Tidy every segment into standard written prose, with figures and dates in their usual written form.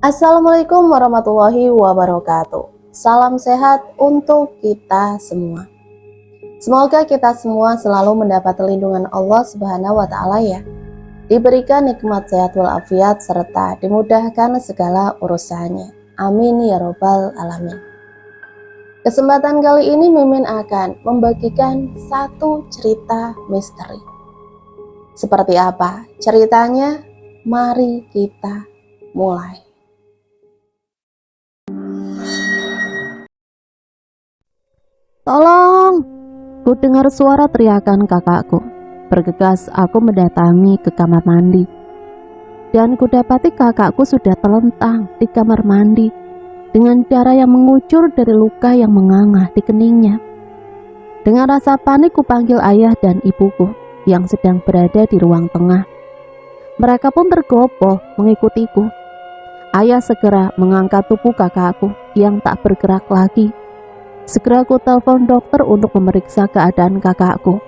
Assalamualaikum warahmatullahi wabarakatuh. Salam sehat untuk kita semua. Semoga kita semua selalu mendapat lindungan Allah Subhanahu wa taala ya. Diberikan nikmat sehat walafiat serta dimudahkan segala urusannya. Amin ya robbal alamin. Kesempatan kali ini Mimin akan membagikan satu cerita misteri. Seperti apa ceritanya? Mari kita mulai. Tolong! Ku dengar suara teriakan kakakku. Bergegas aku mendatangi ke kamar mandi. Dan kudapati kakakku sudah terlentang di kamar mandi dengan darah yang mengucur dari luka yang menganga di keningnya. Dengan rasa panik kupanggil ayah dan ibuku yang sedang berada di ruang tengah. Mereka pun tergopoh mengikutiku. Ayah segera mengangkat tubuh kakakku yang tak bergerak lagi. Segera aku telepon dokter untuk memeriksa keadaan kakakku.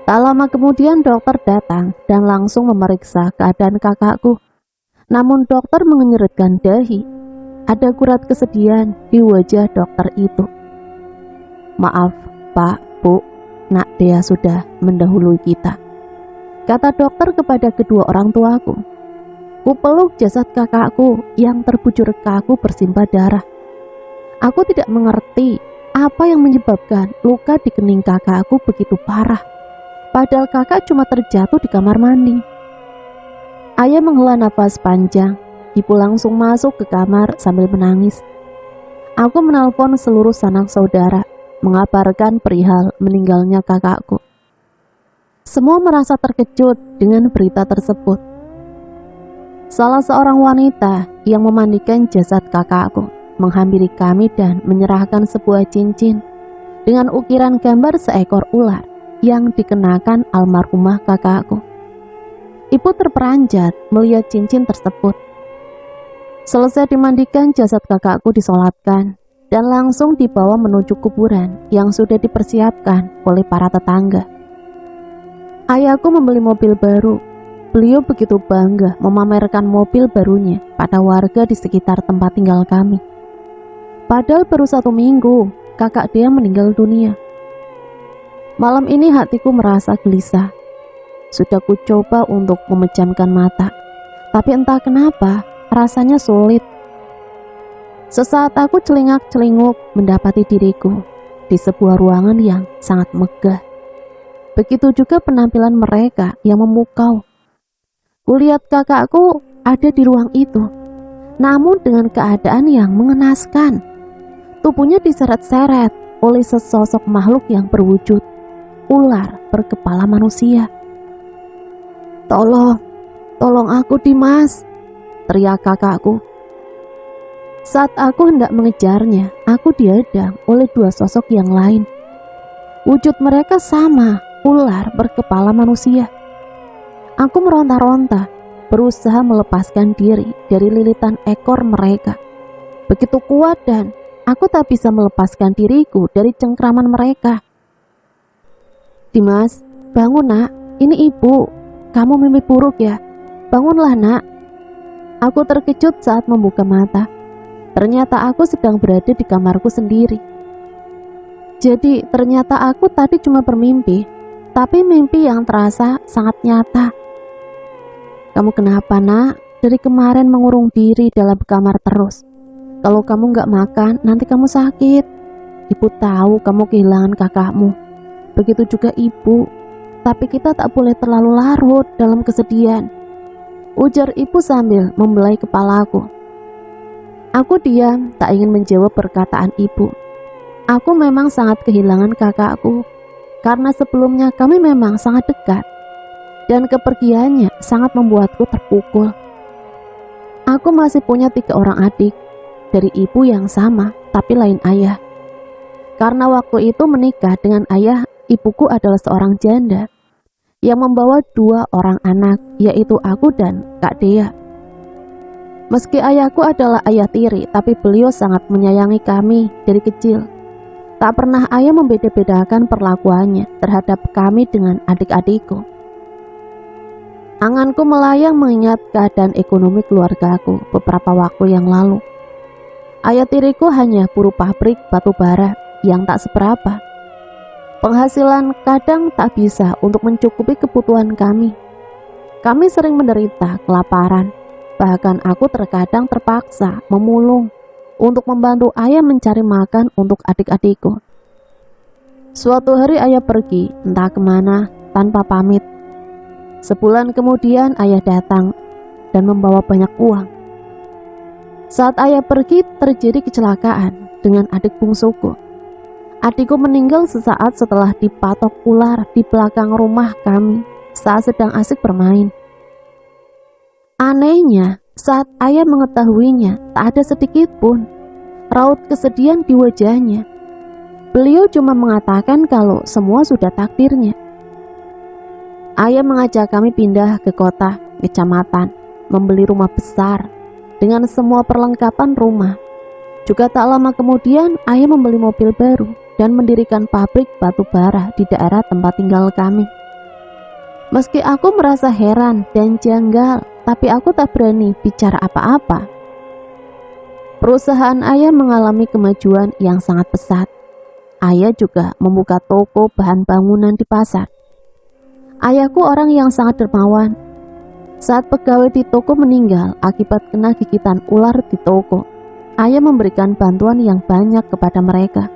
Tak lama kemudian dokter datang dan langsung memeriksa keadaan kakakku. Namun dokter mengerutkan dahi. Ada gurat kesedihan di wajah dokter itu. Maaf Pak, Bu, Nak Dea sudah mendahului kita, kata dokter kepada kedua orang tuaku. Ku peluk jasad kakakku yang terbujur kaku bersimbah darah. Aku tidak mengerti apa yang menyebabkan luka di kening kakakku begitu parah. Padahal kakak cuma terjatuh di kamar mandi. Ayah menghela nafas panjang. Ibu langsung masuk ke kamar sambil menangis. Aku menelpon seluruh sanak saudara, mengabarkan perihal meninggalnya kakakku. Semua merasa terkejut dengan berita tersebut. Salah seorang wanita yang memandikan jasad kakakku menghampiri kami dan menyerahkan sebuah cincin dengan ukiran gambar seekor ular yang dikenakan almarhumah kakakku. Ibu terperanjat melihat cincin tersebut. Selesai dimandikan, jasad kakakku disolatkan dan langsung dibawa menuju kuburan yang sudah dipersiapkan oleh para tetangga. Ayahku membeli mobil baru. Beliau begitu bangga memamerkan mobil barunya pada warga di sekitar tempat tinggal kami. Padahal baru 1 minggu, kakak dia meninggal dunia. Malam ini hatiku merasa gelisah. Sudah ku coba untuk memejamkan mata, tapi entah kenapa rasanya sulit. Sesaat aku celingak-celinguk mendapati diriku di sebuah ruangan yang sangat megah. Begitu juga penampilan mereka yang memukau. Kulihat kakakku ada di ruang itu, namun dengan keadaan yang mengenaskan. Tubuhnya diseret-seret oleh sesosok makhluk yang berwujud ular berkepala manusia. Tolong aku Dimas, teriak kakakku. Saat aku hendak mengejarnya, aku dihadang oleh 2 sosok yang lain. Wujud mereka sama, ular berkepala manusia. Aku meronta-ronta, berusaha melepaskan diri dari lilitan ekor mereka. Begitu kuat dan aku tak bisa melepaskan diriku dari cengkraman mereka. Dimas, bangun nak, ini ibu. Kamu mimpi buruk ya? Bangunlah nak. Aku terkejut saat membuka mata. Ternyata aku sedang berada di kamarku sendiri. Jadi ternyata aku tadi cuma bermimpi, tapi mimpi yang terasa sangat nyata. Kamu kenapa nak? Dari kemarin mengurung diri dalam kamar terus. Kalau kamu gak makan, nanti kamu sakit. Ibu tahu kamu kehilangan kakakmu. Begitu juga ibu. Tapi kita tak boleh terlalu larut dalam kesedihan, ujar ibu sambil membelai kepalaku. Aku diam, tak ingin menjawab perkataan ibu. Aku memang sangat kehilangan kakakku, karena sebelumnya kami memang sangat dekat. Dan kepergiannya sangat membuatku terpukul. Aku masih punya 3 orang adik, dari ibu yang sama, tapi lain ayah. Karena waktu itu menikah dengan ayah, ibuku adalah seorang janda yang membawa 2 orang anak, yaitu aku dan Kak Dea. Meski ayahku adalah ayah tiri, tapi beliau sangat menyayangi kami dari kecil. Tak pernah ayah membeda-bedakan perlakuannya terhadap kami dengan adik-adikku. Anganku melayang mengingat keadaan ekonomi keluargaku beberapa waktu yang lalu. Ayah tiriku hanya buruh pabrik batu bara yang tak seberapa. Penghasilan kadang tak bisa untuk mencukupi kebutuhan kami. Kami sering menderita kelaparan. Bahkan aku terkadang terpaksa memulung untuk membantu ayah mencari makan untuk adik-adikku. Suatu hari ayah pergi entah kemana tanpa pamit. Sebulan kemudian ayah datang dan membawa banyak uang. Saat ayah pergi terjadi kecelakaan dengan adik bungsuku. Adikku meninggal sesaat setelah dipatok ular di belakang rumah kami saat sedang asik bermain. Anehnya, saat ayah mengetahuinya, tak ada sedikit pun raut kesedihan di wajahnya. Beliau cuma mengatakan kalau semua sudah takdirnya. Ayah mengajak kami pindah ke kota, kecamatan, membeli rumah besar dengan semua perlengkapan rumah. Juga tak lama kemudian, ayah membeli mobil baru dan mendirikan pabrik batu bara di daerah tempat tinggal kami. Meski aku merasa heran dan janggal, tapi aku tak berani bicara apa-apa. Perusahaan ayah mengalami kemajuan yang sangat pesat. Ayah juga membuka toko bahan bangunan di pasar. Ayahku orang yang sangat dermawan. Saat pegawai di toko meninggal akibat kena gigitan ular di toko, ayah memberikan bantuan yang banyak kepada mereka.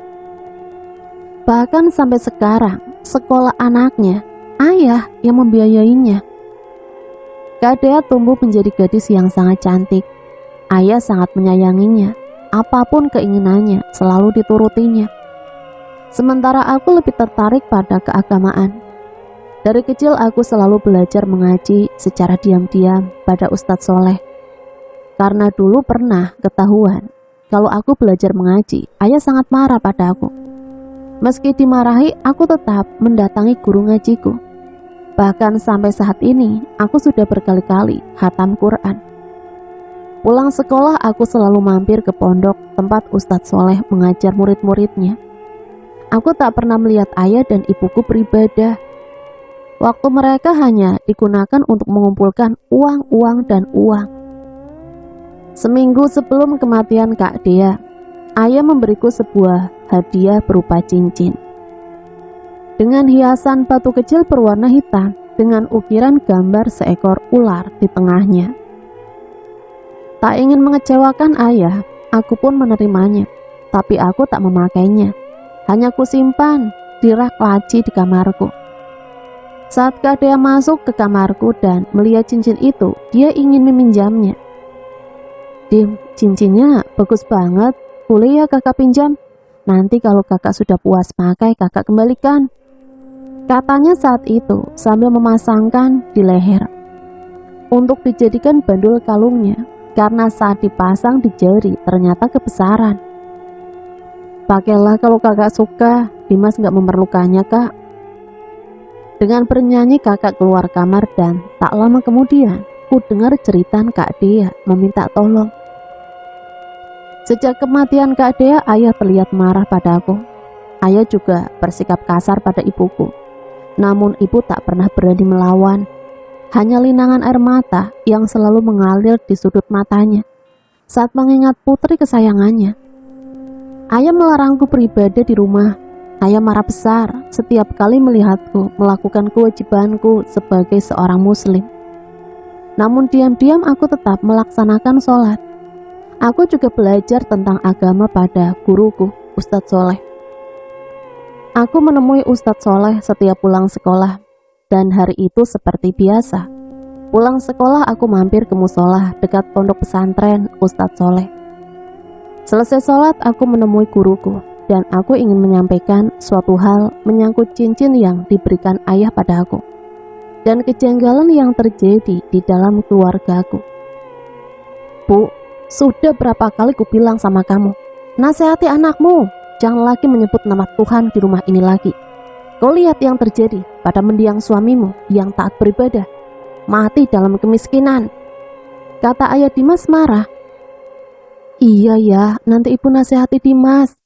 Bahkan sampai sekarang, sekolah anaknya, ayah yang membiayainya. Kak Dea tumbuh menjadi gadis yang sangat cantik. Ayah sangat menyayanginya. Apapun keinginannya selalu diturutinya. Sementara aku lebih tertarik pada keagamaan. Dari kecil aku selalu belajar mengaji secara diam-diam pada Ustadz Soleh. Karena dulu pernah ketahuan kalau aku belajar mengaji, ayah sangat marah pada aku. Meski dimarahi, aku tetap mendatangi guru ngajiku. Bahkan sampai saat ini, aku sudah berkali-kali khatam Quran. Pulang sekolah, aku selalu mampir ke pondok tempat Ustadz Soleh mengajar murid-muridnya. Aku tak pernah melihat ayah dan ibuku beribadah. Waktu mereka hanya digunakan untuk mengumpulkan uang dan uang. Seminggu sebelum kematian Kak Dea, ayah memberiku sebuah hadiah berupa cincin dengan hiasan batu kecil berwarna hitam dengan ukiran gambar seekor ular di tengahnya. Tak ingin mengecewakan ayah, aku pun menerimanya, tapi aku tak memakainya. Hanya kusimpan di rak laci di kamarku. Saat Kak Dea masuk ke kamarku dan melihat cincin itu, dia ingin meminjamnya. "Dim, cincinnya bagus banget, boleh ya kakak pinjam? Nanti kalau kakak sudah puas pakai, kakak kembalikan," katanya saat itu sambil memasangkan di leher untuk dijadikan bandul kalungnya, karena saat dipasang di jari ternyata kebesaran. "Pakailah kalau kakak suka, Dimas gak memerlukannya kak." Dengan bernyanyi kakak keluar kamar dan tak lama kemudian ku dengar jeritan Kak Dea meminta tolong. Sejak kematian Kak Dea, ayah terlihat marah padaku. Ayah juga bersikap kasar pada ibuku. Namun ibu tak pernah berani melawan. Hanya linangan air mata yang selalu mengalir di sudut matanya saat mengingat putri kesayangannya. Ayah melarangku beribadah di rumah. Ayah marah besar setiap kali melihatku melakukan kewajibanku sebagai seorang muslim. Namun diam-diam aku tetap melaksanakan sholat. Aku juga belajar tentang agama pada guruku, Ustadz Soleh. Aku menemui Ustadz Soleh setiap pulang sekolah, dan hari itu seperti biasa. Pulang sekolah aku mampir ke musola dekat pondok pesantren Ustadz Soleh. Selesai sholat aku menemui guruku, dan aku ingin menyampaikan suatu hal menyangkut cincin yang diberikan ayah padaku, dan kejanggalan yang terjadi di dalam keluargaku. "Bu, sudah berapa kali ku bilang sama kamu, nasihati anakmu, jangan lagi menyebut nama Tuhan di rumah ini lagi. Kau lihat yang terjadi pada mendiang suamimu yang taat beribadah, mati dalam kemiskinan," kata ayah Dimas marah. "Iya ya, nanti ibu nasihati Dimas,"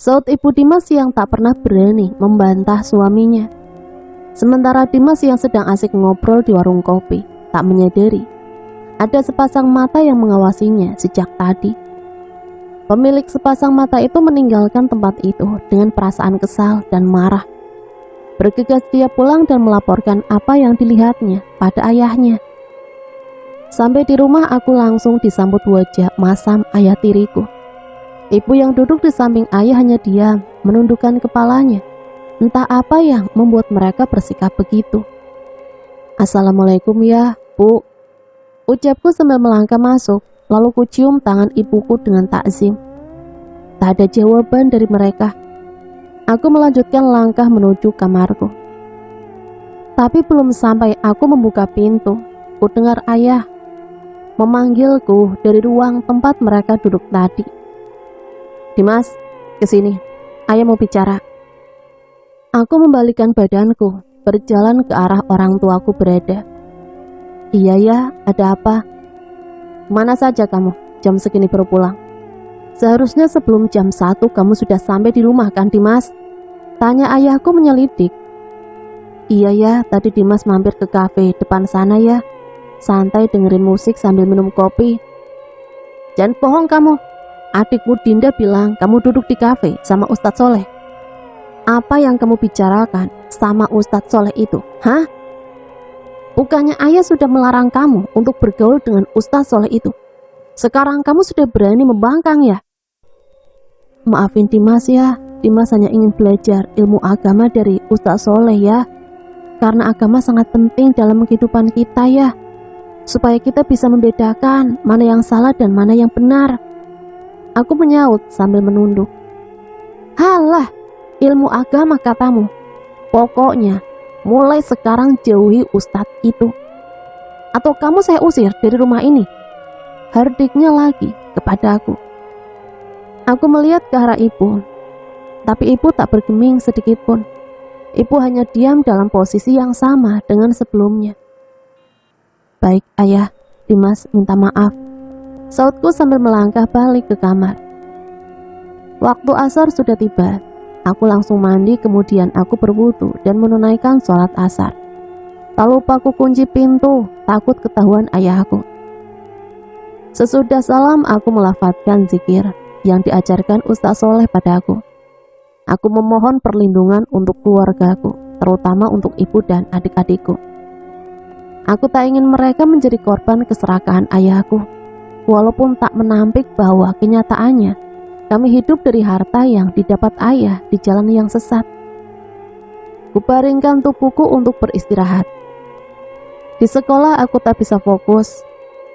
saut ibu Dimas yang tak pernah berani membantah suaminya. Sementara Dimas yang sedang asik ngobrol di warung kopi tak menyadari ada sepasang mata yang mengawasinya sejak tadi. Pemilik sepasang mata itu meninggalkan tempat itu dengan perasaan kesal dan marah. Bergegas dia pulang dan melaporkan apa yang dilihatnya pada ayahnya. Sampai di rumah aku langsung disambut wajah masam ayah tiriku. Ibu yang duduk di samping ayah hanya diam, menundukkan kepalanya. Entah apa yang membuat mereka bersikap begitu. "Assalamualaikum ya, Bu," ucapku sambil melangkah masuk, lalu kucium tangan ibuku dengan takzim. Tak ada jawaban dari mereka. Aku melanjutkan langkah menuju kamarku. Tapi belum sampai aku membuka pintu, ku dengar ayah memanggilku dari ruang tempat mereka duduk tadi. "Dimas, kesini, ayah mau bicara." Aku membalikkan badanku, berjalan ke arah orang tuaku berada. "Iya ya, ada apa? Mana saja kamu? Jam segini baru pulang. Seharusnya sebelum jam 1 kamu sudah sampai di rumah kan Dimas?" tanya ayahku menyelidik. "Iya ya, tadi Dimas mampir ke kafe depan sana ya. Santai dengerin musik sambil minum kopi." "Jangan bohong kamu. Adikmu Dinda bilang kamu duduk di kafe sama Ustadz Soleh." "Apa yang kamu bicarakan sama Ustadz Soleh itu? Hah? Bukannya ayah sudah melarang kamu untuk bergaul dengan Ustadz Soleh itu? Sekarang kamu sudah berani membangkang ya?" "Maafin Dimas ya, Dimas hanya ingin belajar ilmu agama dari Ustadz Soleh ya. Karena agama sangat penting dalam kehidupan kita ya. Supaya kita bisa membedakan mana yang salah dan mana yang benar," aku menyaut sambil menunduk. "Halah, ilmu agama katamu. Pokoknya mulai sekarang jauhi Ustadz itu. Atau kamu saya usir dari rumah ini," hardiknya lagi kepada aku. Aku melihat ke arah ibu, tapi ibu tak bergeming sedikit pun. Ibu hanya diam dalam posisi yang sama dengan sebelumnya. "Baik ayah, Dimas minta maaf," sautku sambil melangkah balik ke kamar. Waktu asar sudah tiba. Aku langsung mandi, kemudian aku berwudu dan menunaikan sholat asar. Tak lupa aku kunci pintu, takut ketahuan ayahku. Sesudah salam, aku melafadzkan zikir yang diajarkan Ustadz Soleh padaku. Aku memohon perlindungan untuk keluargaku, terutama untuk ibu dan adik-adikku. Aku tak ingin mereka menjadi korban keserakahan ayahku, walaupun tak menampik bahwa kenyataannya kami hidup dari harta yang didapat ayah di jalan yang sesat. Kubaringkan tubuhku untuk beristirahat. Di sekolah aku tak bisa fokus.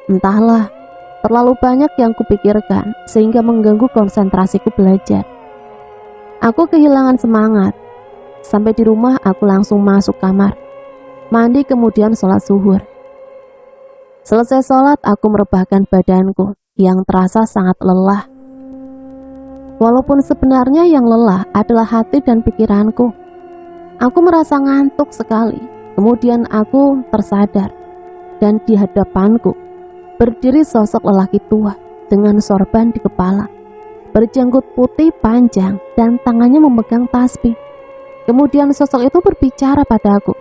Entahlah, terlalu banyak yang kupikirkan sehingga mengganggu konsentrasiku belajar. Aku kehilangan semangat. Sampai di rumah aku langsung masuk kamar, mandi kemudian sholat zuhur. Selesai sholat aku merebahkan badanku yang terasa sangat lelah. Walaupun sebenarnya yang lelah adalah hati dan pikiranku. Aku merasa ngantuk sekali. Kemudian aku tersadar dan di hadapanku berdiri sosok lelaki tua dengan sorban di kepala, berjanggut putih panjang dan tangannya memegang tasbih. Kemudian sosok itu berbicara padaku.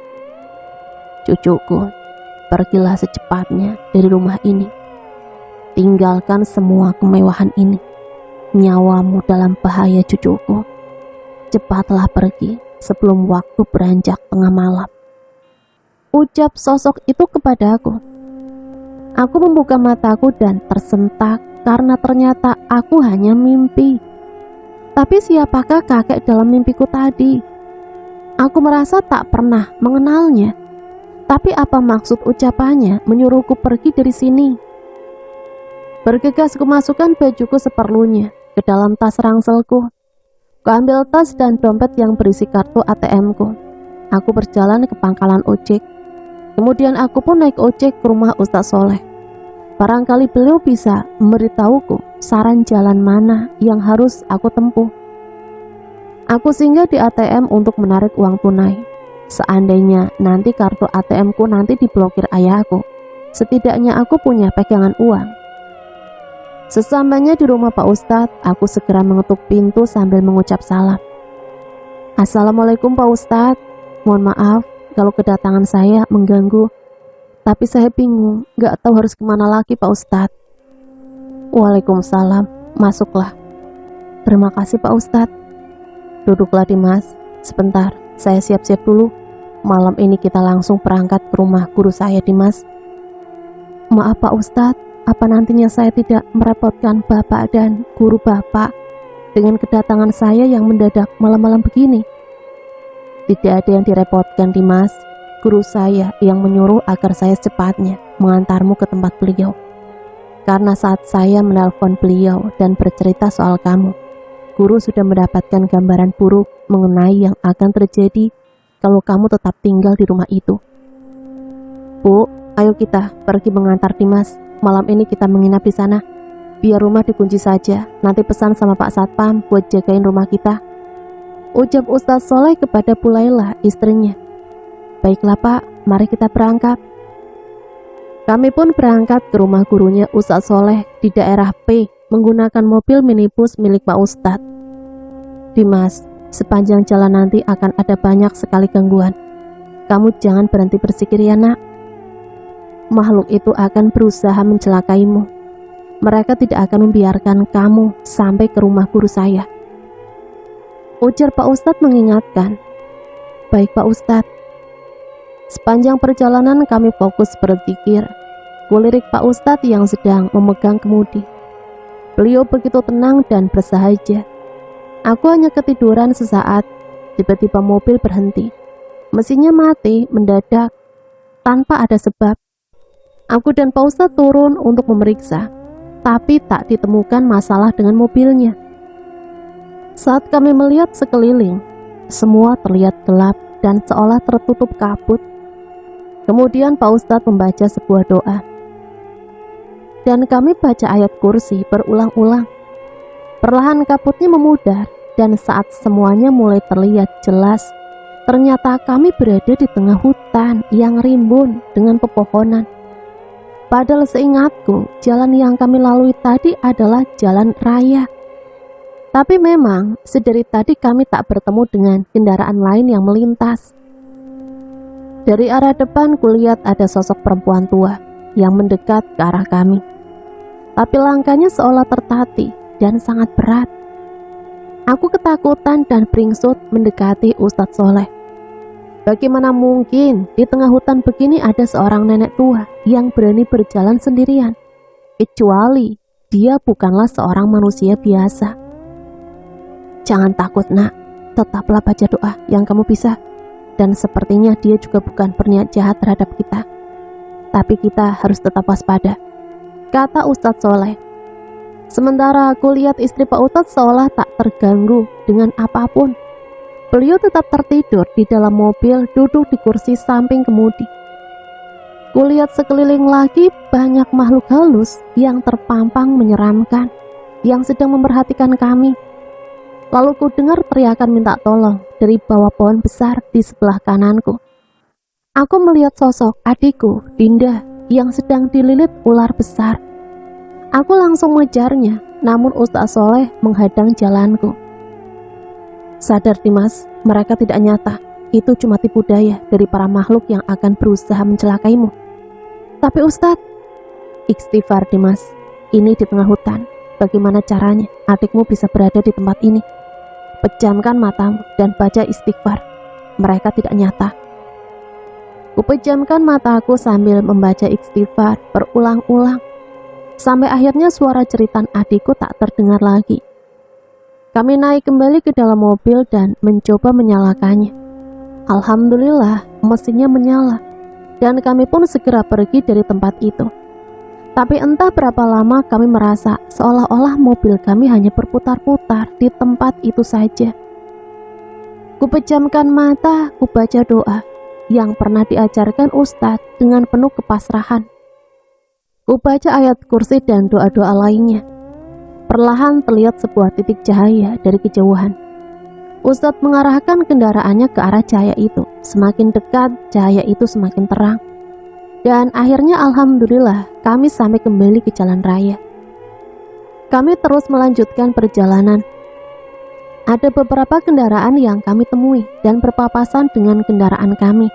"Cucuku, pergilah secepatnya dari rumah ini. Tinggalkan semua kemewahan ini. Nyawamu dalam bahaya cucuku. Cepatlah pergi sebelum waktu beranjak tengah malam," ucap sosok itu kepadaku. Aku membuka mataku dan tersentak karena ternyata aku hanya mimpi. Tapi siapakah kakek dalam mimpiku tadi? Aku merasa tak pernah mengenalnya. Tapi apa maksud ucapannya menyuruhku pergi dari sini? Bergegas kumasukkan bajuku seperlunya ke dalam tas rangselku. Kuambil tas dan dompet yang berisi kartu ATM-ku. Aku berjalan ke pangkalan ojek. Kemudian aku pun naik ojek ke rumah Ustadz Soleh. Barangkali beliau bisa memberitahuku saran jalan mana yang harus aku tempuh. Aku singgah di ATM untuk menarik uang tunai. Seandainya nanti kartu ATM-ku nanti diblokir ayahku, setidaknya aku punya pegangan uang. Sesampainya di rumah Pak Ustadz, aku segera mengetuk pintu sambil mengucap salam. "Assalamualaikum Pak Ustadz, mohon maaf, kalau kedatangan saya mengganggu. Tapi saya bingung, gak tahu harus kemana lagi Pak Ustadz. Waalaikumsalam, masuklah. Terima kasih Pak Ustadz. Duduklah Dimas, sebentar, saya siap-siap dulu. Malam ini kita langsung berangkat ke rumah guru saya Dimas. Maaf Pak Ustadz, apa nantinya saya tidak merepotkan Bapak dan guru Bapak dengan kedatangan saya yang mendadak malam-malam begini? Tidak ada yang direpotkan Dimas. Guru saya yang menyuruh agar saya secepatnya mengantarmu ke tempat beliau. Karena saat saya menelpon beliau dan bercerita soal kamu, guru sudah mendapatkan gambaran buruk mengenai yang akan terjadi kalau kamu tetap tinggal di rumah itu. Bu, ayo kita pergi mengantar Dimas. Malam ini kita menginap di sana. Biar rumah dikunci saja. Nanti pesan sama Pak Satpam buat jagain rumah kita, ucap Ustadz Soleh kepada Bu Laila, istrinya. Baiklah Pak, mari kita berangkat. Kami pun berangkat ke rumah gurunya Ustadz Soleh di daerah P menggunakan mobil minibus milik Pak Ustadz. Dimas, sepanjang jalan nanti akan ada banyak sekali gangguan. Kamu jangan berhenti bersikir ya nak. Makhluk itu akan berusaha mencelakaimu. Mereka tidak akan membiarkan kamu sampai ke rumah guru saya, ujar Pak Ustadz mengingatkan. Baik Pak Ustadz. Sepanjang perjalanan kami fokus berzikir. Kulirik Pak Ustadz yang sedang memegang kemudi. Beliau begitu tenang dan bersahaja. Aku hanya ketiduran sesaat. Tiba-tiba mobil berhenti. Mesinnya mati mendadak tanpa ada sebab. Aku dan Pak Ustadz turun untuk memeriksa, tapi tak ditemukan masalah dengan mobilnya. Saat kami melihat sekeliling, semua terlihat gelap dan seolah tertutup kabut. Kemudian Pak Ustadz membaca sebuah doa, dan kami baca ayat kursi berulang-ulang. Perlahan kabutnya memudar, dan saat semuanya mulai terlihat jelas, ternyata kami berada di tengah hutan yang rimbun dengan pepohonan. Padahal seingatku, jalan yang kami lalui tadi adalah jalan raya. Tapi memang sedari tadi kami tak bertemu dengan kendaraan lain yang melintas. Dari arah depan kulihat ada sosok perempuan tua yang mendekat ke arah kami. Tapi langkahnya seolah tertatih dan sangat berat. Aku ketakutan dan beringsut mendekati Ustadz Soleh. Bagaimana mungkin di tengah hutan begini ada seorang nenek tua yang berani berjalan sendirian, kecuali dia bukanlah seorang manusia biasa. Jangan takut nak, tetaplah baca doa yang kamu bisa. Dan sepertinya dia juga bukan berniat jahat terhadap kita. Tapi kita harus tetap waspada, kata Ustadz Soleh. Sementara aku lihat istri Pak Ustadz seolah tak terganggu dengan apapun. Beliau tetap tertidur di dalam mobil, duduk di kursi samping kemudi. Kulihat sekeliling lagi banyak makhluk halus yang terpampang menyeramkan, yang sedang memperhatikan kami. Lalu ku dengar teriakan minta tolong dari bawah pohon besar di sebelah kananku. Aku melihat sosok adikku, Dinda, yang sedang dililit ular besar. Aku langsung mengejarnya, namun Ustadz Soleh menghadang jalanku. Sadar Dimas, mereka tidak nyata. Itu cuma tipu daya dari para makhluk yang akan berusaha mencelakaimu. Tapi Ustadz, istighfar Dimas, ini di tengah hutan. Bagaimana caranya adikmu bisa berada di tempat ini? Pejamkan matamu dan baca istighfar. Mereka tidak nyata. Kupejamkan mataku sambil membaca istighfar berulang-ulang. Sampai akhirnya suara jeritan adikku tak terdengar lagi. Kami naik kembali ke dalam mobil dan mencoba menyalakannya. Alhamdulillah mesinnya menyala, dan kami pun segera pergi dari tempat itu. Tapi entah berapa lama kami merasa seolah-olah mobil kami hanya berputar-putar di tempat itu saja. Kupejamkan mata, kubaca doa yang pernah diajarkan Ustadz dengan penuh kepasrahan. Kubaca ayat kursi dan doa-doa lainnya. Perlahan terlihat sebuah titik cahaya dari kejauhan. Ustadz mengarahkan kendaraannya ke arah cahaya itu. Semakin dekat, cahaya itu semakin terang. Dan akhirnya alhamdulillah kami sampai kembali ke jalan raya. Kami terus melanjutkan perjalanan. Ada beberapa kendaraan yang kami temui dan berpapasan dengan kendaraan kami.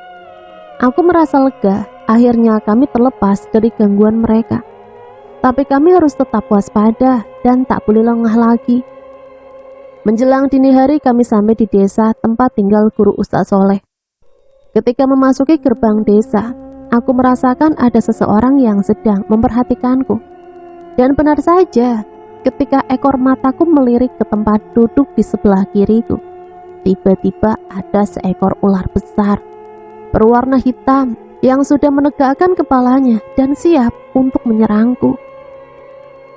Aku merasa lega, akhirnya kami terlepas dari gangguan mereka. Tapi kami harus tetap waspada dan tak boleh lengah lagi. Menjelang dini hari kami sampai di desa tempat tinggal guru Ustaz Soleh. Ketika memasuki gerbang desa, aku merasakan ada seseorang yang sedang memperhatikanku. Dan benar saja, ketika ekor mataku melirik ke tempat duduk di sebelah kiriku, tiba-tiba ada seekor ular besar berwarna hitam yang sudah menegakkan kepalanya dan siap untuk menyerangku.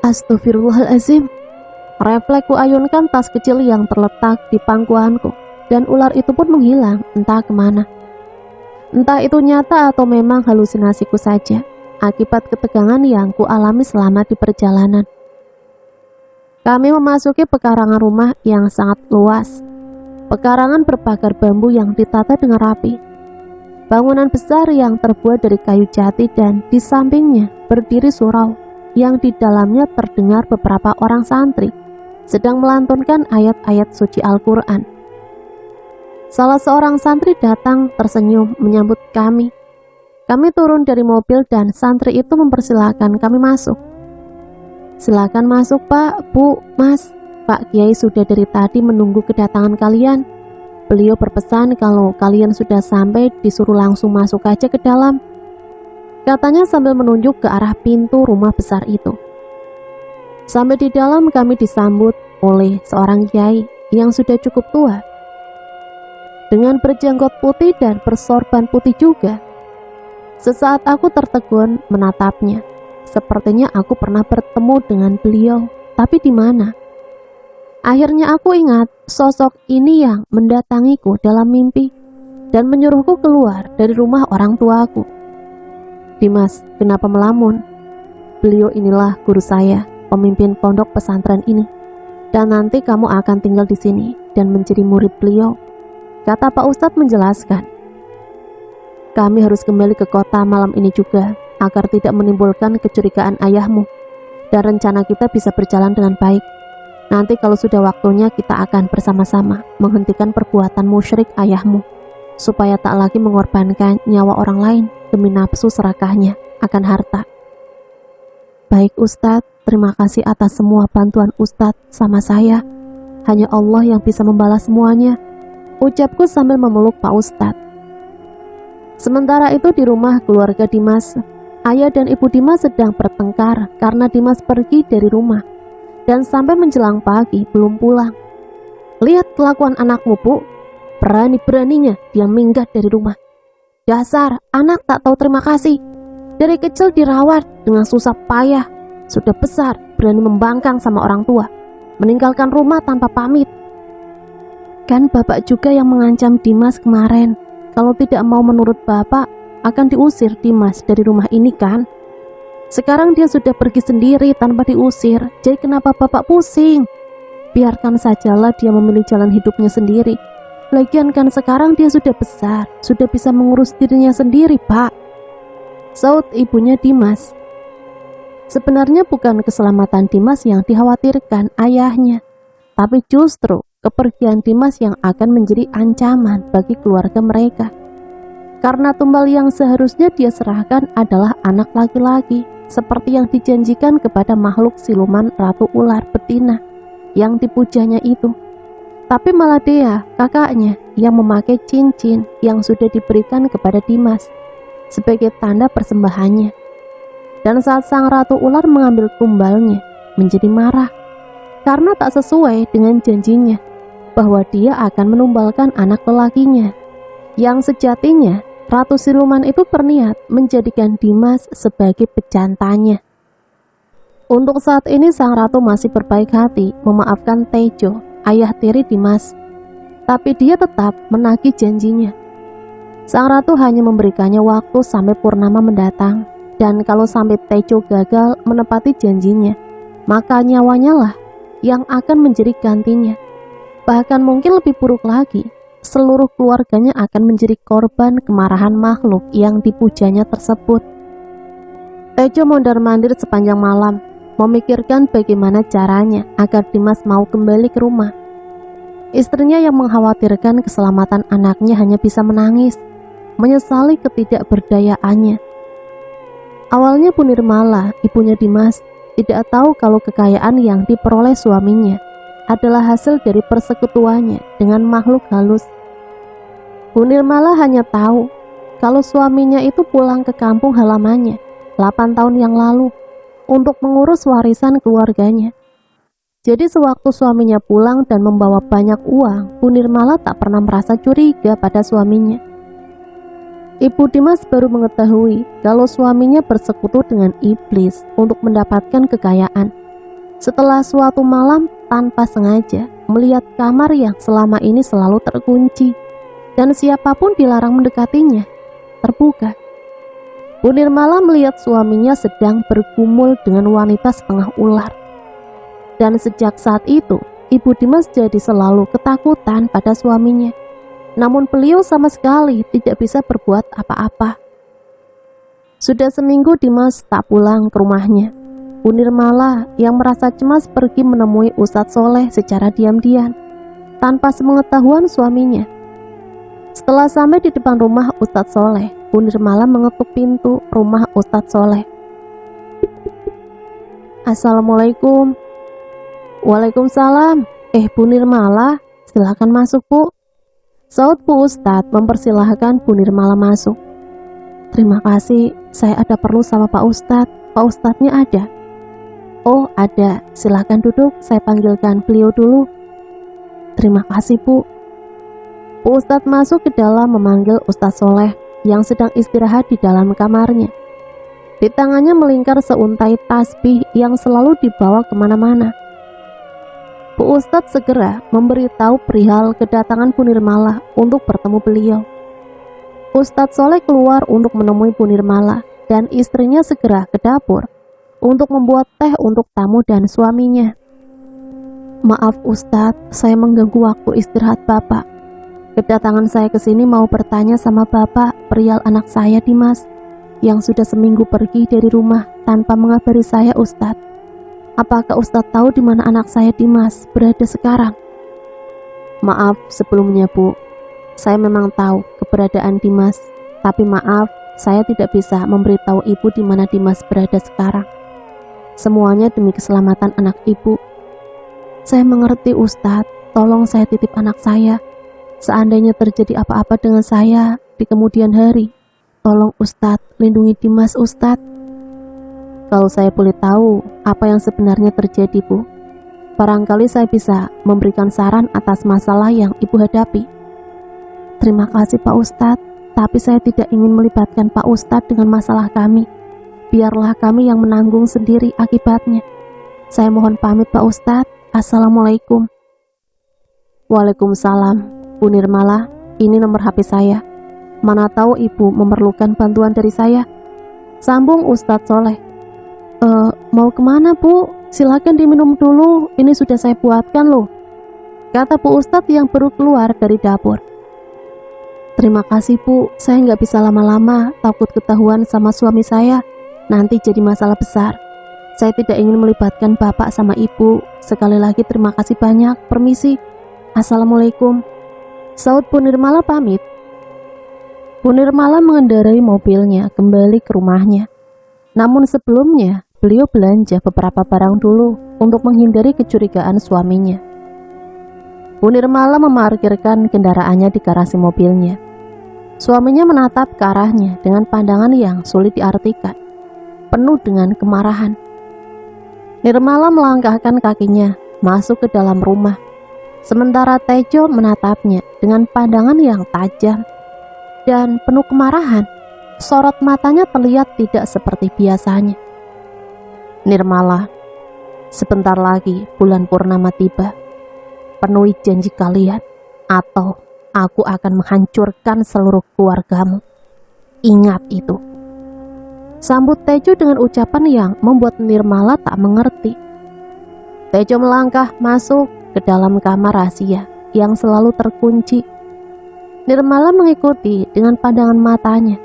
Astagfirullahaladzim. Refleksku ayunkan tas kecil yang terletak di pangkuanku, dan ular itu pun menghilang entah kemana. Entah itu nyata atau memang halusinasiku saja, akibat ketegangan yang kualami selama di perjalanan. Kami memasuki pekarangan rumah yang sangat luas. Pekarangan berpagar bambu yang ditata dengan rapi. Bangunan besar yang terbuat dari kayu jati dan di sampingnya berdiri surau yang di dalamnya terdengar beberapa orang santri sedang melantunkan ayat-ayat suci Al-Quran. Salah seorang santri datang tersenyum menyambut kami. Kami turun dari mobil dan santri itu mempersilahkan kami masuk. Silakan masuk Pak, Bu, Mas. Pak Kiai sudah dari tadi menunggu kedatangan kalian. Beliau berpesan kalau kalian sudah sampai disuruh langsung masuk aja ke dalam. Katanya sambil menunjuk ke arah pintu rumah besar itu. Sampai di dalam kami disambut oleh seorang kiai yang sudah cukup tua, dengan berjenggot putih dan bersorban putih juga. Sesaat aku tertegun menatapnya. Sepertinya aku pernah bertemu dengan beliau, tapi di mana? Akhirnya aku ingat sosok ini yang mendatangiku dalam mimpi dan menyuruhku keluar dari rumah orang tuaku. Dimas, kenapa melamun? Beliau inilah guru saya, pemimpin pondok pesantren ini. Dan nanti kamu akan tinggal di sini dan menjadi murid beliau, kata Pak Ustadz menjelaskan. Kami harus kembali ke kota malam ini juga, agar tidak menimbulkan kecurigaan ayahmu, dan rencana kita bisa berjalan dengan baik. Nanti kalau sudah waktunya kita akan bersama-sama menghentikan perbuatan musyrik ayahmu, supaya tak lagi mengorbankan nyawa orang lain demi nafsu serakahnya akan harta. Baik Ustadz, terima kasih atas semua bantuan Ustadz sama saya. Hanya Allah yang bisa membalas semuanya, ucapku sambil memeluk Pak Ustadz. Sementara itu di rumah keluarga Dimas, ayah dan ibu Dimas sedang bertengkar karena Dimas pergi dari rumah dan sampai menjelang pagi belum pulang. Lihat kelakuan anakmu, Bu. Berani-beraninya dia minggat dari rumah. Dasar anak tak tahu terima kasih. Dari kecil dirawat dengan susah payah, sudah besar berani membangkang sama orang tua, meninggalkan rumah tanpa pamit. Kan bapak juga yang mengancam Dimas kemarin, kalau tidak mau menurut bapak akan diusir Dimas dari rumah ini kan. Sekarang dia sudah pergi sendiri tanpa diusir, jadi kenapa bapak pusing? Biarkan sajalah dia memilih jalan hidupnya sendiri. Lagian kan sekarang dia sudah besar, sudah bisa mengurus dirinya sendiri, Pak, saut ibunya Dimas. Sebenarnya bukan keselamatan Dimas yang dikhawatirkan ayahnya, tapi justru kepergian Dimas yang akan menjadi ancaman bagi keluarga mereka. Karena tumbal yang seharusnya dia serahkan adalah anak laki-laki, seperti yang dijanjikan kepada makhluk siluman Ratu Ular betina yang dipujanya itu. Tapi malah dia, kakaknya, yang memakai cincin yang sudah diberikan kepada Dimas sebagai tanda persembahannya. Dan saat sang Ratu Ular mengambil tumbalnya, menjadi marah karena tak sesuai dengan janjinya bahwa dia akan menumbalkan anak lelakinya, yang sejatinya Ratu Siluman itu berniat menjadikan Dimas sebagai pejantanya. Untuk saat ini sang ratu masih berbaik hati memaafkan Tejo, ayah tiri Dimas, tapi dia tetap menagih janjinya. Sang ratu hanya memberikannya waktu sampai purnama mendatang, dan kalau sampai Tejo gagal menepati janjinya, maka nyawanya lah yang akan menjadi gantinya. Bahkan mungkin lebih buruk lagi, seluruh keluarganya akan menjadi korban kemarahan makhluk yang dipujanya tersebut. Tejo mondar-mandir sepanjang malam, memikirkan bagaimana caranya agar Dimas mau kembali ke rumah. Istrinya yang mengkhawatirkan keselamatan anaknya hanya bisa menangis. menyesali ketidakberdayaannya. Awalnya Bu Nirmala, ibunya Dimas, tidak tahu kalau kekayaan yang diperoleh suaminya adalah hasil dari persekutuannya dengan makhluk halus. Bu Nirmala hanya tahu kalau suaminya itu pulang ke kampung halamannya 8 tahun yang lalu untuk mengurus warisan keluarganya. Jadi sewaktu suaminya pulang dan membawa banyak uang, Bu Nirmala tak pernah merasa curiga pada suaminya. Ibu Dimas baru mengetahui kalau suaminya bersekutu dengan iblis untuk mendapatkan kekayaan. Setelah suatu malam tanpa sengaja melihat kamar yang selama ini selalu terkunci dan siapapun dilarang mendekatinya, terbuka. Bu Nirmala melihat suaminya sedang bergumul dengan wanita setengah ular. Dan sejak saat itu, Ibu Dimas jadi selalu ketakutan pada suaminya. Namun beliau sama sekali tidak bisa berbuat apa-apa. Sudah seminggu Dimas tak pulang ke rumahnya. Bu Nirmala yang merasa cemas pergi menemui Ustadz Soleh secara diam-diam, tanpa sepengetahuan suaminya. Setelah sampai di depan rumah Ustadz Soleh, Bu Nirmala mengetuk pintu rumah Ustadz Soleh. Assalamualaikum. Waalaikumsalam. Bu Nirmala, silakan masuk Bu. Saud Bu Ustadz mempersilahkan Bu Nirmala masuk. Terima kasih, saya ada perlu sama Pak Ustadz. Pak Ustadznya ada? Oh ada, silakan duduk, saya panggilkan beliau dulu. Terima kasih Bu. Bu Ustadz masuk ke dalam memanggil Ustadz Soleh yang sedang istirahat di dalam kamarnya. Di tangannya melingkar seuntai tasbih yang selalu dibawa kemana-mana. Bu Ustadz segera memberitahu perihal kedatangan Bu Nirmala untuk bertemu beliau. Ustadz Soleh keluar untuk menemui Bu Nirmala dan istrinya segera ke dapur untuk membuat teh untuk tamu dan suaminya. Maaf Ustadz, saya mengganggu waktu istirahat Bapak. Kedatangan saya ke sini mau bertanya sama Bapak perihal anak saya Dimas yang sudah seminggu pergi dari rumah tanpa mengabari saya Ustadz. Apakah Ustadz tahu di mana anak saya Dimas berada sekarang? Maaf sebelumnya Bu, saya memang tahu keberadaan Dimas, tapi maaf saya tidak bisa memberitahu Ibu di mana Dimas berada sekarang. Semuanya demi keselamatan anak Ibu. Saya mengerti Ustadz, tolong saya titip anak saya. Seandainya terjadi apa-apa dengan saya di kemudian hari, tolong Ustadz lindungi Dimas Ustadz. Kalau saya boleh tahu apa yang sebenarnya terjadi Bu, barangkali saya bisa memberikan saran atas masalah yang Ibu hadapi. Terima kasih Pak Ustadz, tapi saya tidak ingin melibatkan Pak Ustadz dengan masalah kami. Biarlah kami yang menanggung sendiri akibatnya. Saya mohon pamit Pak Ustadz. Assalamualaikum. Waalaikumsalam. Bu Nirmala, ini nomor HP saya. Mana tahu Ibu memerlukan bantuan dari saya. Sambung Ustadz Soleh. Mau kemana Bu? Silakan diminum dulu, ini sudah saya buatkan loh, kata Bu Ustadz yang baru keluar dari dapur. Terima kasih Bu, saya nggak bisa lama-lama, takut ketahuan sama suami saya, nanti jadi masalah besar. Saya tidak ingin melibatkan Bapak sama Ibu. Sekali lagi terima kasih banyak, permisi. Assalamualaikum. Saud Bu Nirmala pamit. Bu Nirmala mengendarai mobilnya kembali ke rumahnya. Namun sebelumnya, beliau belanja beberapa barang dulu untuk menghindari kecurigaan suaminya. Bu Nirmala memarkirkan kendaraannya di garasi mobilnya. Suaminya menatap ke arahnya dengan pandangan yang sulit diartikan, penuh dengan kemarahan. Nirmala melangkahkan kakinya masuk ke dalam rumah, sementara Tejo menatapnya dengan pandangan yang tajam dan penuh kemarahan. Sorot matanya terlihat tidak seperti biasanya. Nirmala, sebentar lagi bulan purnama tiba. Penuhi janji kalian, atau aku akan menghancurkan seluruh keluargamu. Ingat itu. Sambut Tejo dengan ucapan yang membuat Nirmala tak mengerti. Tejo melangkah masuk ke dalam kamar rahasia yang selalu terkunci. Nirmala mengikuti dengan pandangan matanya.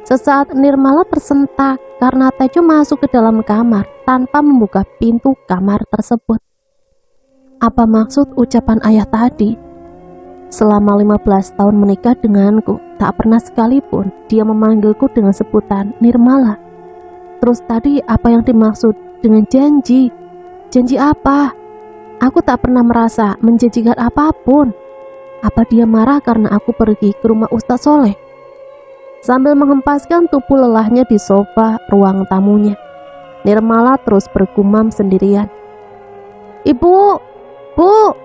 Sesaat Nirmala tersentak karena Tejo masuk ke dalam kamar tanpa membuka pintu kamar tersebut. Apa maksud ucapan ayah tadi? Selama 15 tahun menikah denganku, tak pernah sekalipun dia memanggilku dengan sebutan Nirmala. Terus tadi apa yang dimaksud dengan janji? Janji apa? Aku tak pernah merasa menjanjikan apapun. Apa dia marah karena aku pergi ke rumah Ustadz Soleh? Sambil menghempaskan tubuh lelahnya di sofa ruang tamunya, Nirmala terus bergumam sendirian. "Ibu, Bu!"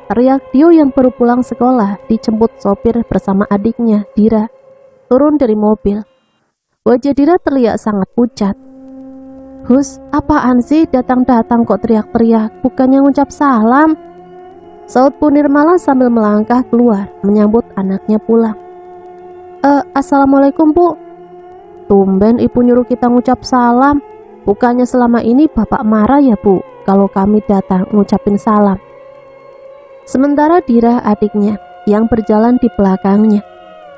teriak Dio yang baru pulang sekolah, dijemput sopir bersama adiknya, Dira, turun dari mobil. Wajah Dira terlihat sangat pucat. "Hus, apaan sih datang-datang kok teriak-teriak, bukannya ngucap salam?" saut Bu Nirmala sambil melangkah keluar menyambut anaknya pulang. Assalamualaikum, Bu." "Tumben ibu nyuruh kita ngucap salam. Bukannya selama ini bapak marah ya, Bu, kalau kami datang ngucapin salam?" Sementara Dira, adiknya yang berjalan di belakangnya,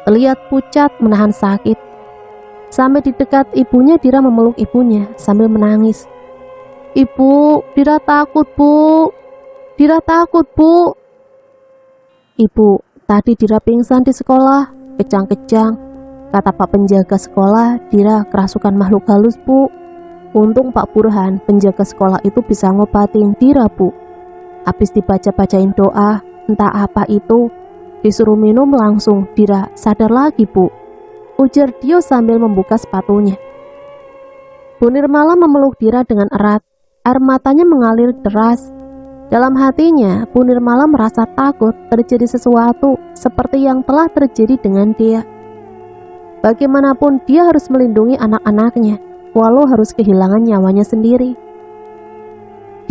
terlihat pucat menahan sakit. Sampai di dekat ibunya, Dira memeluk ibunya sambil menangis. "Ibu, Dira takut, Bu. Dira takut, Bu." "Ibu, tadi Dira pingsan di sekolah, kejang-kejang. Kata Pak penjaga sekolah, Dira kerasukan makhluk halus, Bu. Untung Pak Burhan, penjaga sekolah itu bisa ngobatin Dira, Bu. Habis dibaca-bacain doa, entah apa itu, disuruh minum langsung Dira sadar lagi, Bu," ujar Dio sambil membuka sepatunya. Bu Nirmala memeluk Dira dengan erat, air matanya mengalir deras. Dalam hatinya, Bu Nirmala merasa takut terjadi sesuatu seperti yang telah terjadi dengan dia. Bagaimanapun dia harus melindungi anak-anaknya, walau harus kehilangan nyawanya sendiri.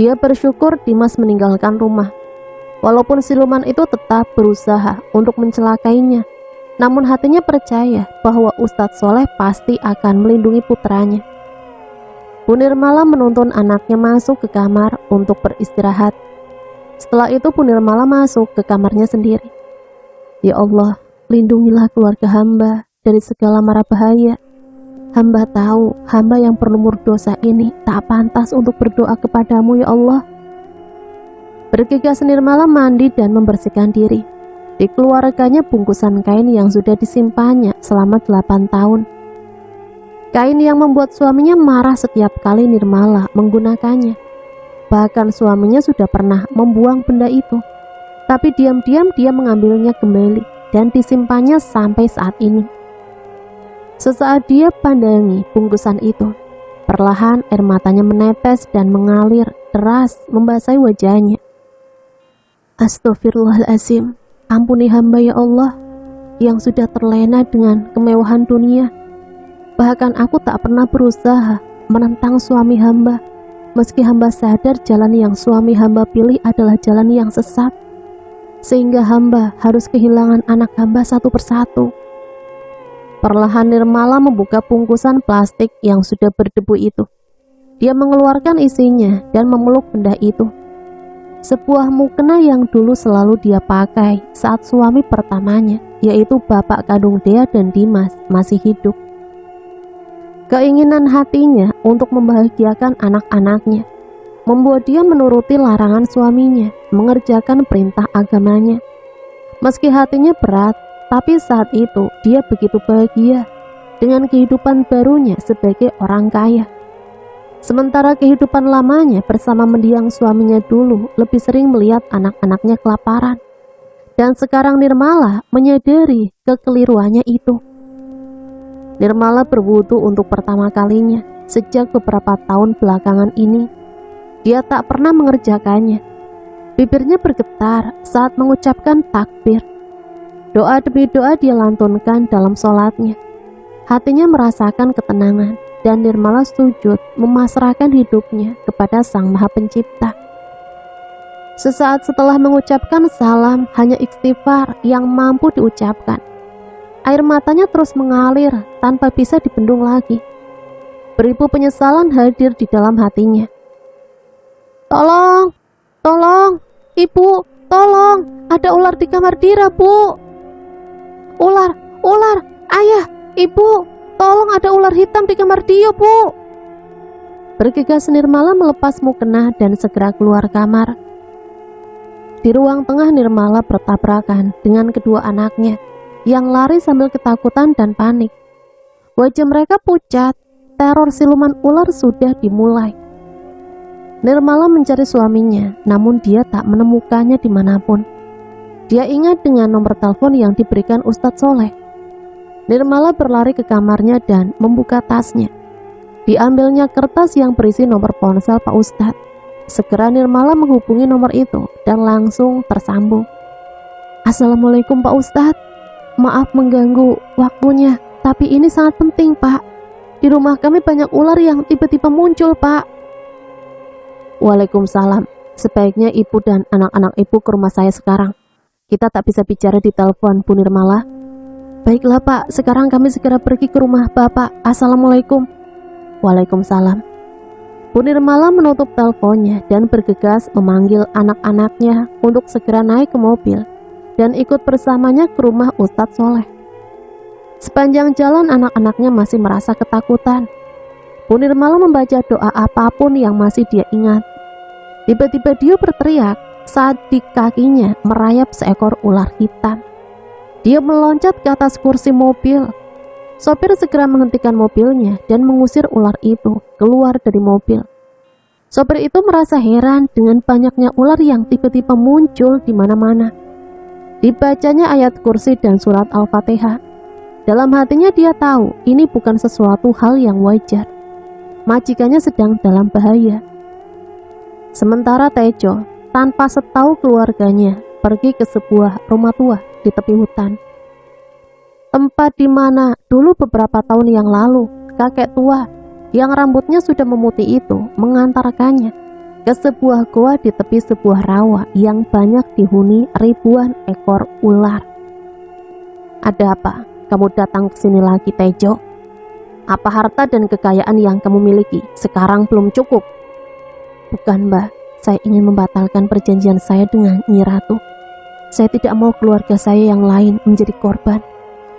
Dia bersyukur Dimas meninggalkan rumah. Walaupun siluman itu tetap berusaha untuk mencelakainya, namun hatinya percaya bahwa Ustadz Soleh pasti akan melindungi putranya. Bu Nirmala menuntun anaknya masuk ke kamar untuk beristirahat. Setelah itu Bu Nirmala masuk ke kamarnya sendiri. "Ya Allah, lindungilah keluarga hamba dari segala mara bahaya. Hamba tahu hamba yang berlumur dosa ini tak pantas untuk berdoa kepadamu, ya Allah." Bergegas Nirmala mandi dan membersihkan diri. Dikeluarkannya bungkusan kain yang sudah disimpannya selama 8 tahun. Kain yang membuat suaminya marah setiap kali Nirmala menggunakannya. Bahkan suaminya sudah pernah membuang benda itu, tapi diam-diam dia mengambilnya kembali dan disimpannya sampai saat ini. Sesaat dia pandangi bungkusan itu, perlahan air matanya menetes dan mengalir deras membasahi wajahnya. "Astaghfirullahaladzim, ampuni hamba ya Allah, yang sudah terlena dengan kemewahan dunia. Bahkan aku tak pernah berusaha menentang suami hamba, meski hamba sadar jalan yang suami hamba pilih adalah jalan yang sesat, sehingga hamba harus kehilangan anak hamba satu persatu." Perlahan Nirmala membuka bungkusan plastik yang sudah berdebu itu. Dia mengeluarkan isinya dan memeluk benda itu. Sebuah mukena yang dulu selalu dia pakai saat suami pertamanya, yaitu bapak kandung Dea dan Dimas, masih hidup. Keinginan hatinya untuk membahagiakan anak-anaknya membuat dia menuruti larangan suaminya, mengerjakan perintah agamanya. Meski hatinya berat, tapi saat itu dia begitu bahagia dengan kehidupan barunya sebagai orang kaya. Sementara kehidupan lamanya bersama mendiang suaminya dulu lebih sering melihat anak-anaknya kelaparan. Dan sekarang Nirmala menyadari kekeliruannya itu. Nirmala berwudu untuk pertama kalinya sejak beberapa tahun belakangan ini. Dia tak pernah mengerjakannya. Bibirnya bergetar saat mengucapkan takbir. Doa demi doa dia lantunkan dalam sholatnya. Hatinya merasakan ketenangan dan Nirmala sujud memasrahkan hidupnya kepada Sang Maha Pencipta. Sesaat setelah mengucapkan salam, hanya istighfar yang mampu diucapkan. Air matanya terus mengalir tanpa bisa dibendung lagi. Beribu penyesalan hadir di dalam hatinya. Tolong, Ibu, tolong, ada ular di kamar Dira, Bu." Ular, ayah, Ibu, tolong, ada ular hitam di kamar Dio, Bu." Bergegas Nirmala melepas mukena dan segera keluar kamar. Di ruang tengah Nirmala bertabrakan dengan kedua anaknya yang lari sambil ketakutan dan panik. Wajah mereka pucat, teror siluman ular sudah dimulai. Nirmala mencari suaminya, namun dia tak menemukannya dimanapun. Dia ingat dengan nomor telepon yang diberikan Ustadz Soleh. Nirmala berlari ke kamarnya dan membuka tasnya. Diambilnya kertas yang berisi nomor ponsel Pak Ustadz. Segera Nirmala menghubungi nomor itu dan langsung tersambung. Assalamualaikum Pak Ustadz, maaf mengganggu waktunya, tapi ini sangat penting Pak. Di rumah kami banyak ular yang tiba-tiba muncul Pak. Waalaikumsalam, sebaiknya ibu dan anak-anak ibu ke rumah saya sekarang. Kita tak bisa bicara di telepon, Bu Nirmala. Baiklah Pak, sekarang kami segera pergi ke rumah Bapak. Assalamualaikum. Waalaikumsalam. Bu Nirmala menutup teleponnya dan bergegas memanggil anak-anaknya untuk segera naik ke mobil dan ikut bersamanya ke rumah Ustadz Soleh. Sepanjang jalan anak-anaknya masih merasa ketakutan. Bu Nirmala membaca doa apapun yang masih dia ingat. Tiba-tiba dia berteriak saat di kakinya merayap seekor ular hitam. Dia meloncat ke atas kursi mobil. Sopir segera menghentikan mobilnya dan mengusir ular itu keluar dari mobil. Sopir itu merasa heran dengan banyaknya ular yang tiba-tiba muncul di mana-mana. Dibacanya ayat kursi dan surat Al-Fatihah. Dalam hatinya dia tahu ini bukan sesuatu hal yang wajar. Majikannya sedang dalam bahaya. Sementara Tejo tanpa setahu keluarganya pergi ke sebuah rumah tua di tepi hutan. Tempat di mana dulu beberapa tahun yang lalu kakek tua yang rambutnya sudah memutih itu mengantarkannya ke sebuah goa di tepi sebuah rawa yang banyak dihuni ribuan ekor ular. Ada apa? Kamu datang ke sini lagi, Tejo? Apa harta dan kekayaan yang kamu miliki sekarang belum cukup? Bukan, Mbah. Saya ingin membatalkan perjanjian saya dengan Nyi Ratu. Saya tidak mau keluarga saya yang lain menjadi korban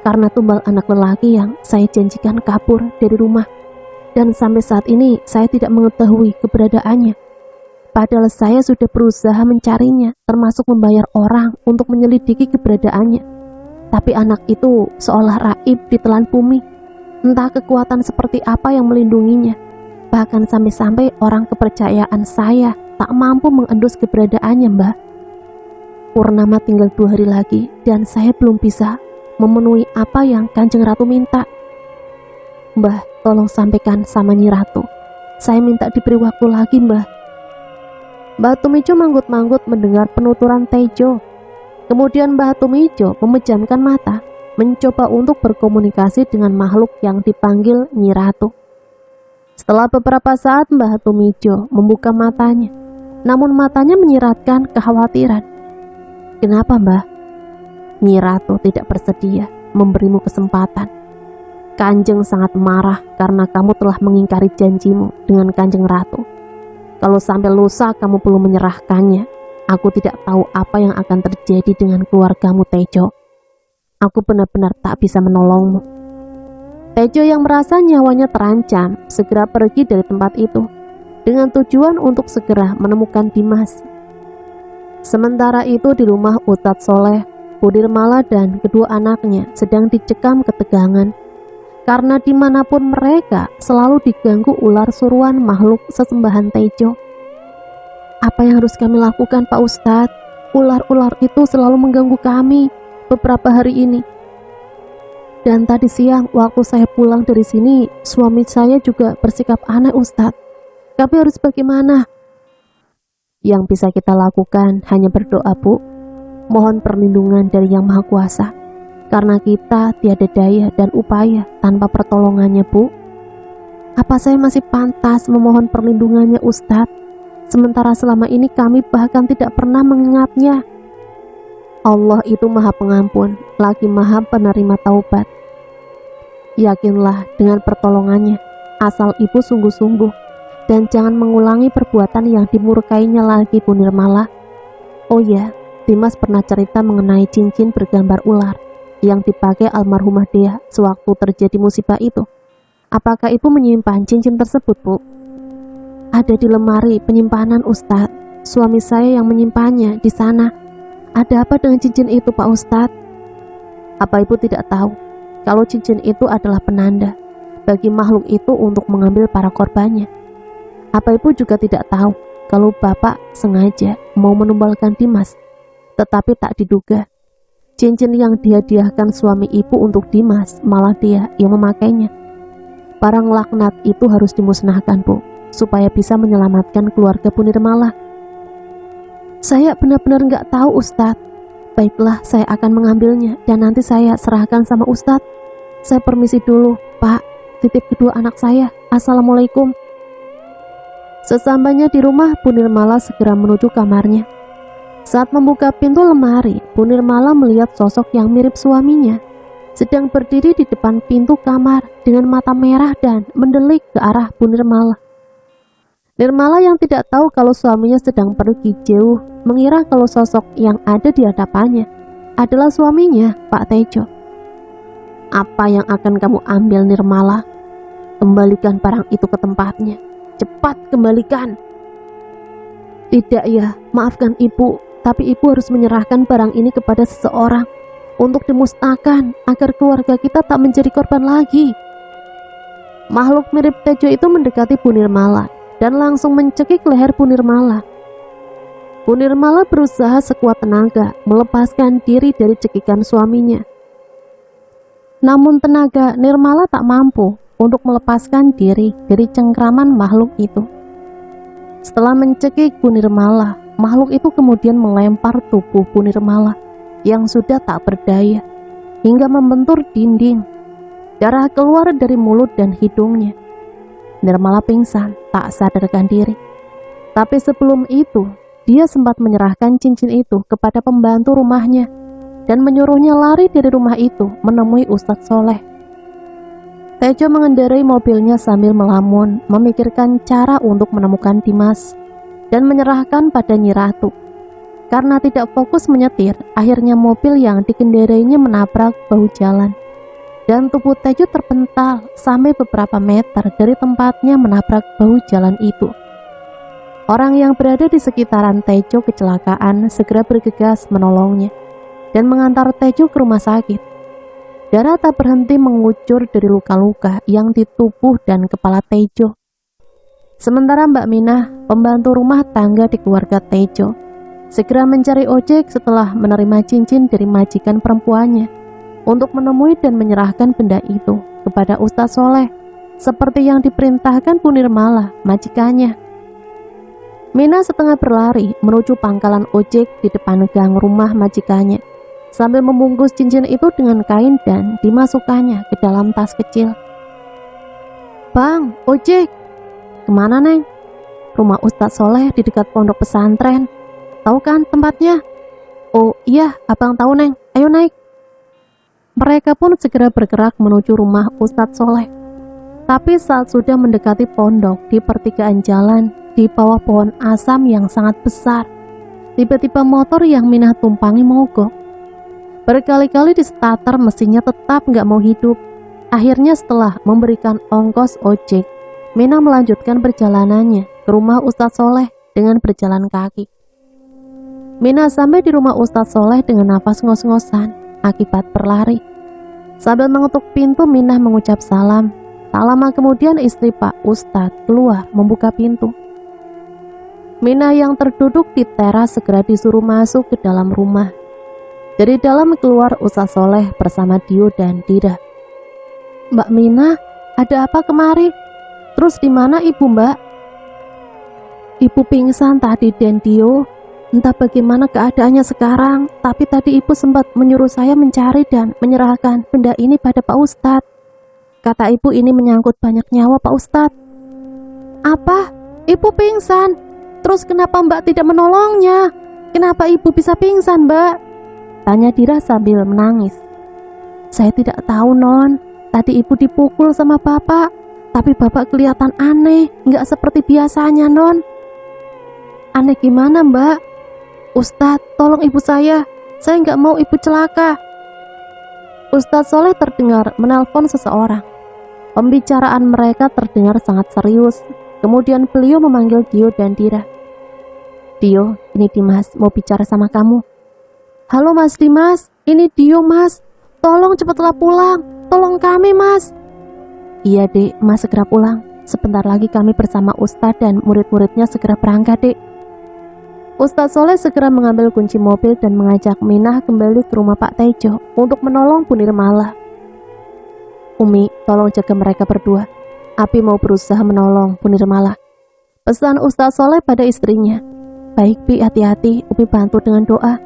karena tumbal anak lelaki yang saya janjikan kabur dari rumah, dan sampai saat ini saya tidak mengetahui keberadaannya. Padahal saya sudah berusaha mencarinya, termasuk membayar orang untuk menyelidiki keberadaannya. Tapi anak itu seolah raib di telan bumi. Entah kekuatan seperti apa yang melindunginya. Bahkan sampai-sampai orang kepercayaan saya tak mampu mengendus keberadaannya, Mbah. Purnama tinggal 2 hari lagi dan saya belum bisa memenuhi apa yang Kanjeng Ratu minta. Mbah, tolong sampaikan sama Nyi Ratu. Saya minta diberi waktu lagi, Mbah. Mbah Tumijo manggut-manggut mendengar penuturan Tejo. Kemudian Mbah Tumijo memejamkan mata, mencoba untuk berkomunikasi dengan makhluk yang dipanggil Nyi Ratu. Setelah beberapa saat Mbah Tumijo membuka matanya, namun matanya menyiratkan kekhawatiran. Kenapa, Mbah? Nyi Ratu tidak bersedia memberimu kesempatan. Kanjeng sangat marah karena kamu telah mengingkari janjimu dengan Kanjeng Ratu. Kalau sampai lusa kamu belum menyerahkannya, aku tidak tahu apa yang akan terjadi dengan keluargamu, Tejo. Aku benar-benar tak bisa menolongmu. Tejo yang merasa nyawanya terancam segera pergi dari tempat itu dengan tujuan untuk segera menemukan Dimas. Sementara itu di rumah Ustadz Soleh, Bu Nirmala dan kedua anaknya sedang dicekam ketegangan karena dimanapun mereka selalu diganggu ular suruhan makhluk sesembahan Tejo. Apa yang harus kami lakukan, Pak Ustadz? Ular-ular itu selalu mengganggu kami beberapa hari ini. Dan tadi siang waktu saya pulang dari sini, suami saya juga bersikap aneh, Ustadz. Kami harus bagaimana? Yang bisa kita lakukan hanya berdoa, Bu. Mohon perlindungan dari Yang Maha Kuasa, karena kita tiada daya dan upaya tanpa pertolongannya, Bu. Apa saya masih pantas memohon perlindungannya, Ustadz? Sementara selama ini kami bahkan tidak pernah mengingatnya. Allah itu Maha Pengampun, lagi Maha Penerima Taubat. Yakinlah dengan pertolongannya, asal ibu sungguh-sungguh, dan jangan mengulangi perbuatan yang dimurkainya lagi, Bu Nirmala. Oh ya, Dimas pernah cerita mengenai cincin bergambar ular yang dipakai almarhumah Dea sewaktu terjadi musibah itu. Apakah ibu menyimpan cincin tersebut, Bu? Ada di lemari penyimpanan, Ustadz. suami saya yang menyimpannya di sana. Ada apa dengan cincin itu, Pak Ustadz? Apa ibu tidak tahu kalau cincin itu adalah penanda bagi makhluk itu untuk mengambil para korbannya? Apa ibu juga tidak tahu kalau bapak sengaja mau menumbalkan Dimas, tetapi tak diduga cincin yang dihadiahkan suami ibu untuk Dimas malah dia yang memakainya. Barang laknat itu harus dimusnahkan, Bu, supaya bisa menyelamatkan keluarga Bu Nirmala. Saya benar-benar nggak tahu, Ustadz. Baiklah, saya akan mengambilnya dan nanti saya serahkan sama Ustadz. Saya permisi dulu, Pak. Titip kedua anak saya. Assalamualaikum. Sesampainya di rumah, Bu Nirmala segera menuju kamarnya. Saat membuka pintu lemari, Bu Nirmala melihat sosok yang mirip suaminya sedang berdiri di depan pintu kamar dengan mata merah dan mendelik ke arah Bu Nirmala. Nirmala yang tidak tahu kalau suaminya sedang pergi jauh mengira kalau sosok yang ada di hadapannya adalah suaminya, Pak Tejo. Apa yang akan kamu ambil, Nirmala? Kembalikan barang itu ke tempatnya. Cepat kembalikan. Tidak ya, maafkan ibu, tapi ibu harus menyerahkan barang ini kepada seseorang untuk dimusnahkan agar keluarga kita tak menjadi korban lagi. Makhluk mirip Tejo itu mendekati Bu Nirmala dan langsung mencekik leher Bu Nirmala. Bu Nirmala berusaha sekuat tenaga melepaskan diri dari cekikan suaminya. Namun tenaga Nirmala tak mampu untuk melepaskan diri dari cengkraman makhluk itu. Setelah mencekik Bu Nirmala, makhluk itu kemudian melempar tubuh Bu Nirmala yang sudah tak berdaya hingga membentur dinding. Darah keluar dari mulut dan hidungnya. Nirmala pingsan, tak sadarkan diri. Tapi sebelum itu, dia sempat menyerahkan cincin itu kepada pembantu rumahnya dan menyuruhnya lari dari rumah itu menemui Ustadz Soleh. Tejo mengendarai mobilnya sambil melamun, memikirkan cara untuk menemukan Dimas dan menyerahkan pada Nyi Ratu. Karena tidak fokus menyetir, akhirnya mobil yang dikendarainya menabrak bahu jalan. Dan tubuh Tejo terpental sampai beberapa meter dari tempatnya menabrak bahu jalan itu. Orang yang berada di sekitaran Tejo kecelakaan segera bergegas menolongnya dan mengantar Tejo ke rumah sakit. Darah tak berhenti mengucur dari luka-luka yang di tubuh dan kepala Tejo. Sementara Mbak Minah, pembantu rumah tangga di keluarga Tejo, segera mencari ojek setelah menerima cincin dari majikan perempuannya untuk menemui dan menyerahkan benda itu kepada Ustadz Soleh seperti yang diperintahkan Bu Nirmala, majikannya. Mina setengah berlari menuju pangkalan ojek di depan gang rumah majikannya sambil membungkus cincin itu dengan kain dan dimasukkannya ke dalam tas kecil. Bang, ojek. Kemana, Neng? Rumah Ustadz Soleh di dekat pondok pesantren. Tahu kan tempatnya? Oh iya, abang tahu, Neng. Ayo naik. Mereka pun segera bergerak menuju rumah Ustadz Soleh. Tapi saat sudah mendekati pondok di pertigaan jalan, di bawah pohon asam yang sangat besar, tiba-tiba motor yang Minah tumpangi mogok. Berkali-kali di starter mesinnya tetap nggak mau hidup. Akhirnya setelah memberikan ongkos ojek, Minah melanjutkan perjalanannya ke rumah Ustadz Soleh dengan berjalan kaki. Minah sampai di rumah Ustadz Soleh dengan nafas ngos-ngosan akibat berlari. Sambil mengetuk pintu, Minah mengucap salam. Tak lama kemudian istri Pak Ustadz keluar membuka pintu. Minah yang terduduk di teras segera disuruh masuk ke dalam rumah. Dari dalam keluar Ustadz Soleh bersama Dio dan Dira. Mbak Minah, ada apa kemari? Terus di mana ibu, Mbak? Ibu pingsan tadi dan Dio. Entah bagaimana keadaannya sekarang, tapi tadi ibu sempat menyuruh saya mencari dan menyerahkan benda ini pada Pak Ustadz. Kata ibu ini menyangkut banyak nyawa, Pak Ustadz. Apa? Ibu pingsan? Terus kenapa Mbak tidak menolongnya? Kenapa ibu bisa pingsan, Mbak? Tanya Dira sambil menangis. Saya tidak tahu, Non. Tadi ibu dipukul sama bapak, tapi bapak kelihatan aneh, nggak seperti biasanya, Non. Aneh gimana, Mbak? Ustadz, tolong ibu saya nggak mau ibu celaka. Ustadz Soleh terdengar menelpon seseorang. Pembicaraan mereka terdengar sangat serius. Kemudian beliau memanggil Dio dan Dira. Dio, ini Dimas mau bicara sama kamu. Halo Mas Dimas, ini Dio Mas. Tolong cepatlah pulang, tolong kami Mas. Iya Dek, Mas segera pulang. Sebentar lagi kami bersama Ustadz dan murid-muridnya segera berangkat Dek. Ustadz Soleh segera mengambil kunci mobil dan mengajak Minah kembali ke rumah Pak Tejo untuk menolong Bu Nirmala. Umi, tolong jaga mereka berdua. Abi mau berusaha menolong Bu Nirmala. Pesan Ustadz Soleh pada istrinya. Baik Bi, hati-hati, Umi bantu dengan doa.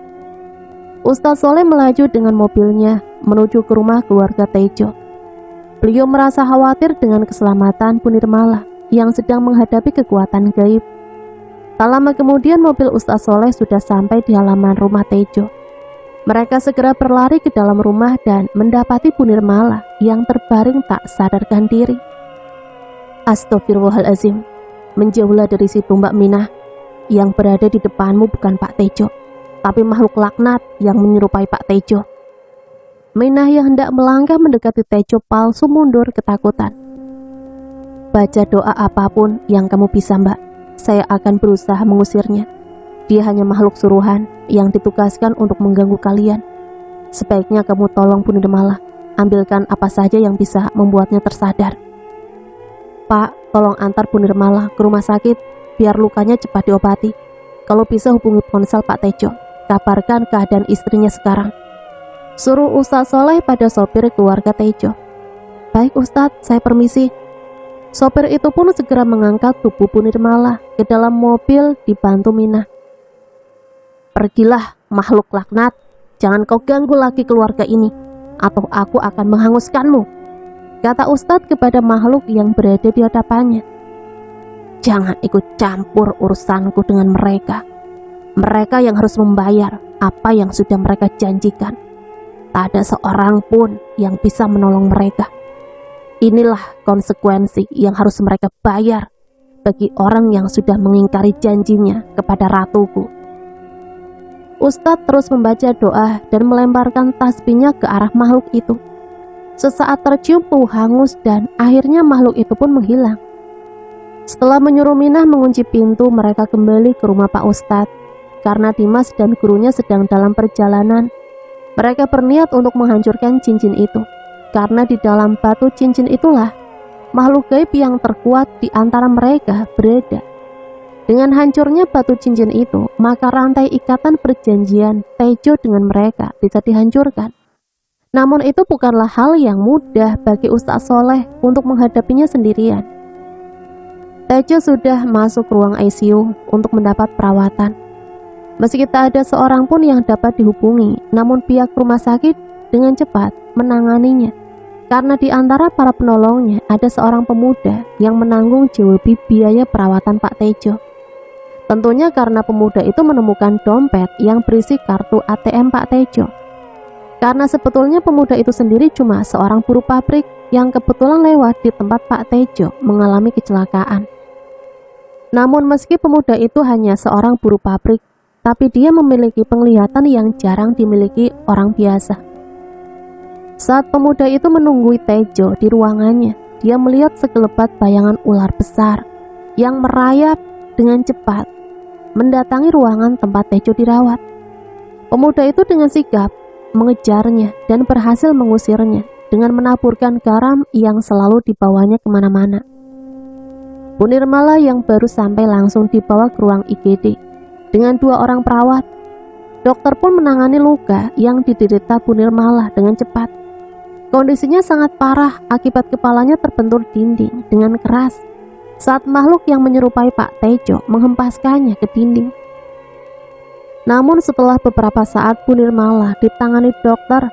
Ustadz Soleh melaju dengan mobilnya menuju ke rumah keluarga Tejo. Beliau merasa khawatir dengan keselamatan Bu Nirmala yang sedang menghadapi kekuatan gaib. Tak lama kemudian mobil Ustadz Soleh sudah sampai di halaman rumah Tejo. Mereka segera berlari ke dalam rumah dan mendapati Bu Nirmala yang terbaring tak sadarkan diri. Astagfirullahalazim, menjauhlah dari situ Mbak Minah. Yang berada di depanmu bukan Pak Tejo, tapi makhluk laknat yang menyerupai Pak Tejo. Minah yang hendak melangkah mendekati Tejo palsu mundur ketakutan. Baca doa apapun yang kamu bisa Mbak, saya akan berusaha mengusirnya. Dia hanya makhluk suruhan yang ditugaskan untuk mengganggu kalian. Sebaiknya kamu tolong Bu Nirmala, ambilkan apa saja yang bisa membuatnya tersadar. Pak, tolong antar Bu Nirmala ke rumah sakit, biar lukanya cepat diobati. Kalau bisa hubungi ponsel Pak Tejo, kabarkan keadaan istrinya sekarang. Suruh Ustadz Soleh pada sopir keluarga Tejo. Baik Ustadz, saya permisi. Sopir itu pun segera mengangkat tubuh Bu Nirmala ke dalam mobil dibantu Minah. Pergilah makhluk laknat, jangan kau ganggu lagi keluarga ini, atau aku akan menghanguskanmu, kata Ustadz kepada makhluk yang berada di hadapannya. Jangan ikut campur urusanku dengan mereka. Mereka yang harus membayar apa yang sudah mereka janjikan. Tak ada seorang pun yang bisa menolong mereka. Inilah konsekuensi yang harus mereka bayar bagi orang yang sudah mengingkari janjinya kepada ratuku. Ustadz terus membaca doa dan melemparkan tasbihnya ke arah makhluk itu. Sesaat tercium bau hangus dan akhirnya makhluk itu pun menghilang. Setelah menyuruh Minah mengunci pintu, mereka kembali ke rumah Pak Ustadz. Karena Dimas dan gurunya sedang dalam perjalanan, mereka berniat untuk menghancurkan cincin itu. Karena di dalam batu cincin itulah makhluk gaib yang terkuat di antara mereka berada. Dengan hancurnya batu cincin itu, maka rantai ikatan perjanjian Tejo dengan mereka bisa dihancurkan. Namun itu bukanlah hal yang mudah bagi Ustadz Soleh untuk menghadapinya sendirian. Tejo sudah masuk ruang ICU untuk mendapat perawatan. Meski tak ada seorang pun yang dapat dihubungi, namun pihak rumah sakit dengan cepat menanganinya. Karena di antara para penolongnya ada seorang pemuda yang menanggung jauh lebih biaya perawatan Pak Tejo. Tentunya karena pemuda itu menemukan dompet yang berisi kartu ATM Pak Tejo. Karena sebetulnya pemuda itu sendiri cuma seorang buruh pabrik yang kebetulan lewat di tempat Pak Tejo mengalami kecelakaan. Namun meski pemuda itu hanya seorang buruh pabrik, tapi dia memiliki penglihatan yang jarang dimiliki orang biasa. Saat pemuda itu menunggui Tejo di ruangannya, dia melihat sekelebat bayangan ular besar yang merayap dengan cepat mendatangi ruangan tempat Tejo dirawat. Pemuda itu dengan sigap mengejarnya dan berhasil mengusirnya dengan menaburkan garam yang selalu dibawanya kemana-mana. Bu Nirmala yang baru sampai langsung dibawa ke ruang IGD dengan 2 orang perawat. Dokter pun menangani luka yang diderita Bu Nirmala dengan cepat. Kondisinya sangat parah akibat kepalanya terbentur dinding dengan keras saat makhluk yang menyerupai Pak Tejo menghempaskannya ke dinding. Namun setelah beberapa saat Bu Nirmala ditangani dokter,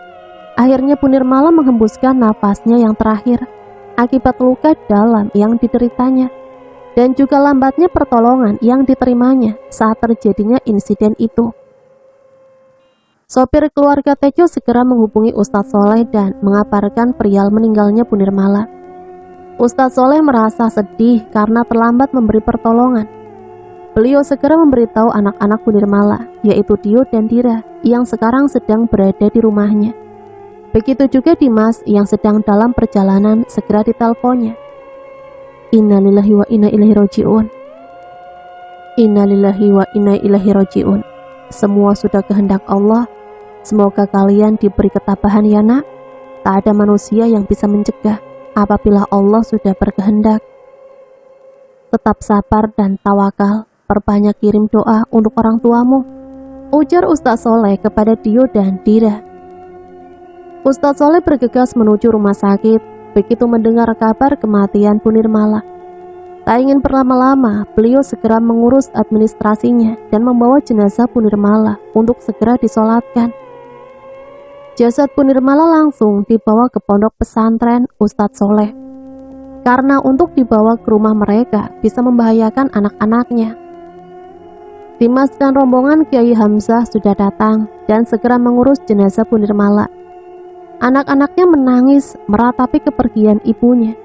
akhirnya Bu Nirmala menghembuskan nafasnya yang terakhir akibat luka dalam yang dideritanya. Dan juga lambatnya pertolongan yang diterimanya saat terjadinya insiden itu. Sopir keluarga Tejo segera menghubungi Ustadz Soleh dan mengabarkan perihal meninggalnya Bu Nirmala. Ustadz Soleh merasa sedih karena terlambat memberi pertolongan. Beliau segera memberitahu anak-anak Bu Nirmala, yaitu Dio dan Dira, yang sekarang sedang berada di rumahnya. Begitu juga Dimas yang sedang dalam perjalanan segera diteleponnya. Innalillahi wa inna ilaihi raji'un. Innalillahi wa inna ilaihi raji'un. Semua sudah kehendak Allah. Semoga kalian diberi ketabahan ya nak. Tak ada manusia yang bisa mencegah apabila Allah sudah berkehendak. Tetap sabar dan tawakal. Perbanyak kirim doa untuk orang tuamu, ujar Ustaz Soleh kepada Dio dan Dira. Ustaz Soleh bergegas menuju rumah sakit begitu mendengar kabar kematian Bu Nirmala. Tak ingin berlama-lama, beliau segera mengurus administrasinya dan membawa jenazah Bu Nirmala untuk segera disolatkan. Jasad Bu Nirmala langsung dibawa ke pondok pesantren Ustadz Soleh, karena untuk dibawa ke rumah mereka bisa membahayakan anak-anaknya. Dimas dan rombongan Kiai Hamzah sudah datang dan segera mengurus jenazah Bu Nirmala. Anak-anaknya menangis meratapi kepergian ibunya.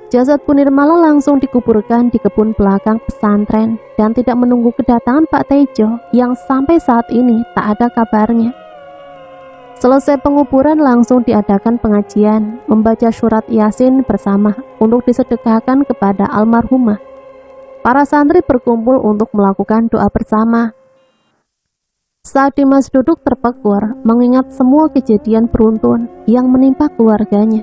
Jasad Bu Nirmala langsung dikuburkan di kebun belakang pesantren dan tidak menunggu kedatangan Pak Tejo yang sampai saat ini tak ada kabarnya. Selesai penguburan langsung diadakan pengajian, membaca surat Yasin bersama untuk disedekahkan kepada almarhumah. Para santri berkumpul untuk melakukan doa bersama. Saat Dimas duduk terpekur mengingat semua kejadian beruntun yang menimpa keluarganya,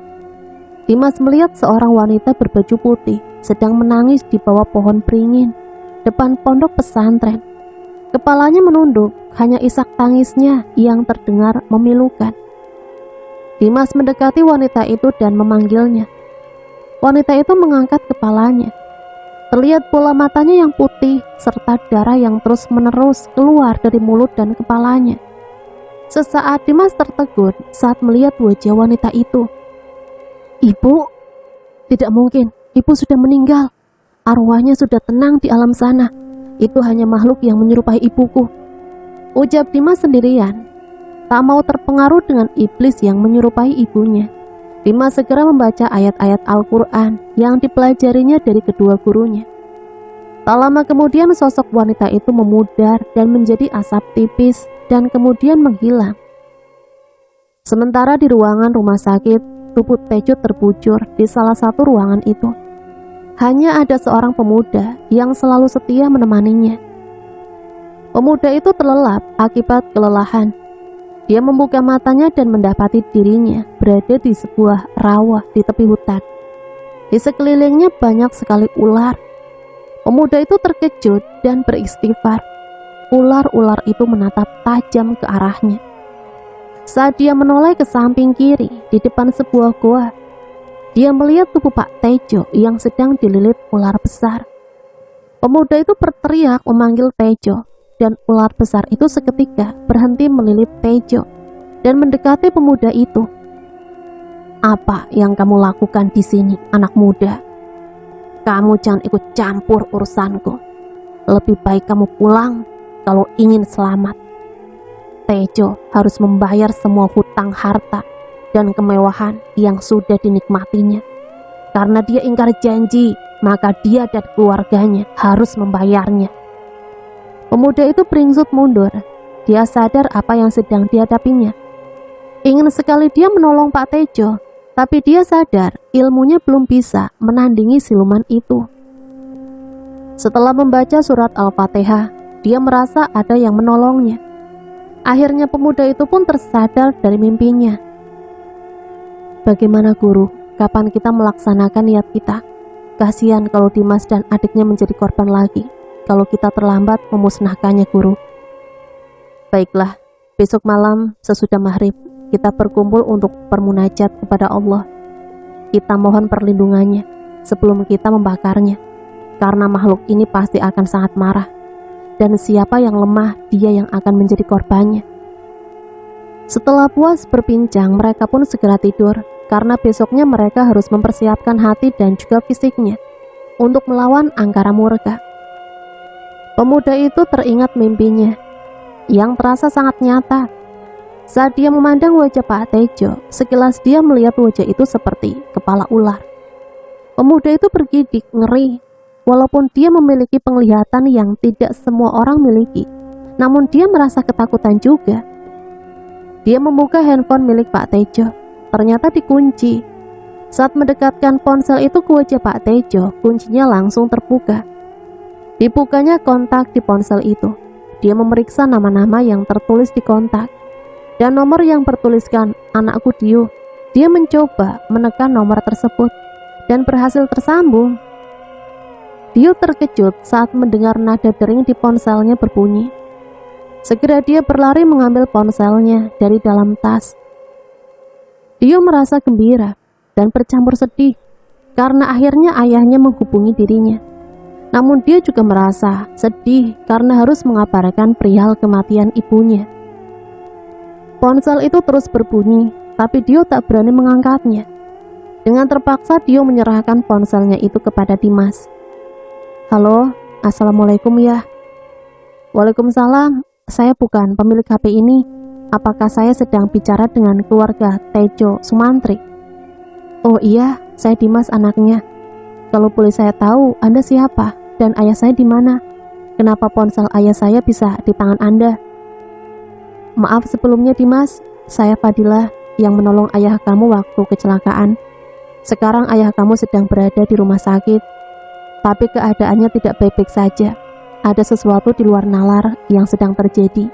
Dimas melihat seorang wanita berbaju putih sedang menangis di bawah pohon beringin depan pondok pesantren. Kepalanya menunduk, hanya isak tangisnya yang terdengar memilukan. Dimas mendekati wanita itu dan memanggilnya. Wanita itu mengangkat kepalanya. Terlihat bola matanya yang putih serta darah yang terus-menerus keluar dari mulut dan kepalanya. Sesaat Dimas tertegun saat melihat wajah wanita itu. Ibu? Tidak mungkin, ibu sudah meninggal. Arwahnya sudah tenang di alam sana. Itu hanya makhluk yang menyerupai ibuku, ujar Dimas sendirian. Tak mau terpengaruh dengan iblis yang menyerupai ibunya, Dimas segera membaca ayat-ayat Al-Quran yang dipelajarinya dari kedua gurunya. Tak lama kemudian sosok wanita itu memudar dan menjadi asap tipis dan kemudian menghilang. Sementara di ruangan rumah sakit, tubuh Tejo terbujur di salah satu ruangan itu. Hanya ada seorang pemuda yang selalu setia menemaninya. Pemuda itu terlelap akibat kelelahan. Dia membuka matanya dan mendapati dirinya berada di sebuah rawa di tepi hutan. Di sekelilingnya banyak sekali ular. Pemuda itu terkejut dan beristighfar. Ular-ular itu menatap tajam ke arahnya. Saat dia menoleh ke samping kiri di depan sebuah goa, dia melihat tubuh Pak Tejo yang sedang dililit ular besar. Pemuda itu berteriak memanggil Tejo, dan ular besar itu seketika berhenti melilit Tejo dan mendekati pemuda itu. Apa yang kamu lakukan di sini, anak muda? Kamu jangan ikut campur urusanku. Lebih baik kamu pulang kalau ingin selamat. Tejo harus membayar semua hutang harta dan kemewahan yang sudah dinikmatinya. Karena dia ingkar janji, maka dia dan keluarganya harus membayarnya. Pemuda itu beringsut mundur. Dia sadar apa yang sedang dihadapinya. Ingin sekali dia menolong Pak Tejo, tapi dia sadar ilmunya belum bisa menandingi siluman itu. Setelah membaca surat Al-Fatihah, dia merasa ada yang menolongnya. Akhirnya pemuda itu pun tersadar dari mimpinya. Bagaimana guru, kapan kita melaksanakan niat kita? Kasihan kalau Dimas dan adiknya menjadi korban lagi kalau kita terlambat memusnahkannya, guru. Baiklah, besok malam sesudah maghrib kita berkumpul untuk bermunajat kepada Allah. Kita mohon perlindungannya sebelum kita membakarnya, karena makhluk ini pasti akan sangat marah, dan siapa yang lemah dia yang akan menjadi korbannya. Setelah puas berbincang, mereka pun segera tidur, karena besoknya mereka harus mempersiapkan hati dan juga fisiknya untuk melawan Angkara Murka. Pemuda itu teringat mimpinya yang terasa sangat nyata. Saat dia memandang wajah Pak Tejo, sekilas dia melihat wajah itu seperti kepala ular. Pemuda itu bergidik ngeri. Walaupun dia memiliki penglihatan yang tidak semua orang miliki, namun dia merasa ketakutan juga. Dia membuka handphone milik Pak Tejo. Ternyata dikunci. Saat mendekatkan ponsel itu ke wajah Pak Tejo, kuncinya langsung terbuka. Dibukanya kontak di ponsel itu. Dia memeriksa nama-nama yang tertulis di kontak dan nomor yang bertuliskan anakku Dio. Dia mencoba menekan nomor tersebut dan berhasil tersambung. Dio terkejut saat mendengar nada dering di ponselnya berbunyi. Segera dia berlari mengambil ponselnya dari dalam tas. Dio merasa gembira dan bercampur sedih karena akhirnya ayahnya menghubungi dirinya. Namun dia juga merasa sedih karena harus mengabarkan perihal kematian ibunya. Ponsel itu terus berbunyi, tapi Dio tak berani mengangkatnya. Dengan terpaksa Dio menyerahkan ponselnya itu kepada Dimas. Halo, assalamualaikum ya. Waalaikumsalam, saya bukan pemilik HP ini. Apakah saya sedang bicara dengan keluarga Tejo Sumantri? Oh iya, saya Dimas anaknya. Kalau boleh saya tahu, Anda siapa dan ayah saya di mana? Kenapa ponsel ayah saya bisa di tangan Anda? Maaf sebelumnya Dimas, saya Fadilah yang menolong ayah kamu waktu kecelakaan. Sekarang ayah kamu sedang berada di rumah sakit. Tapi keadaannya tidak baik-baik saja. Ada sesuatu di luar nalar yang sedang terjadi.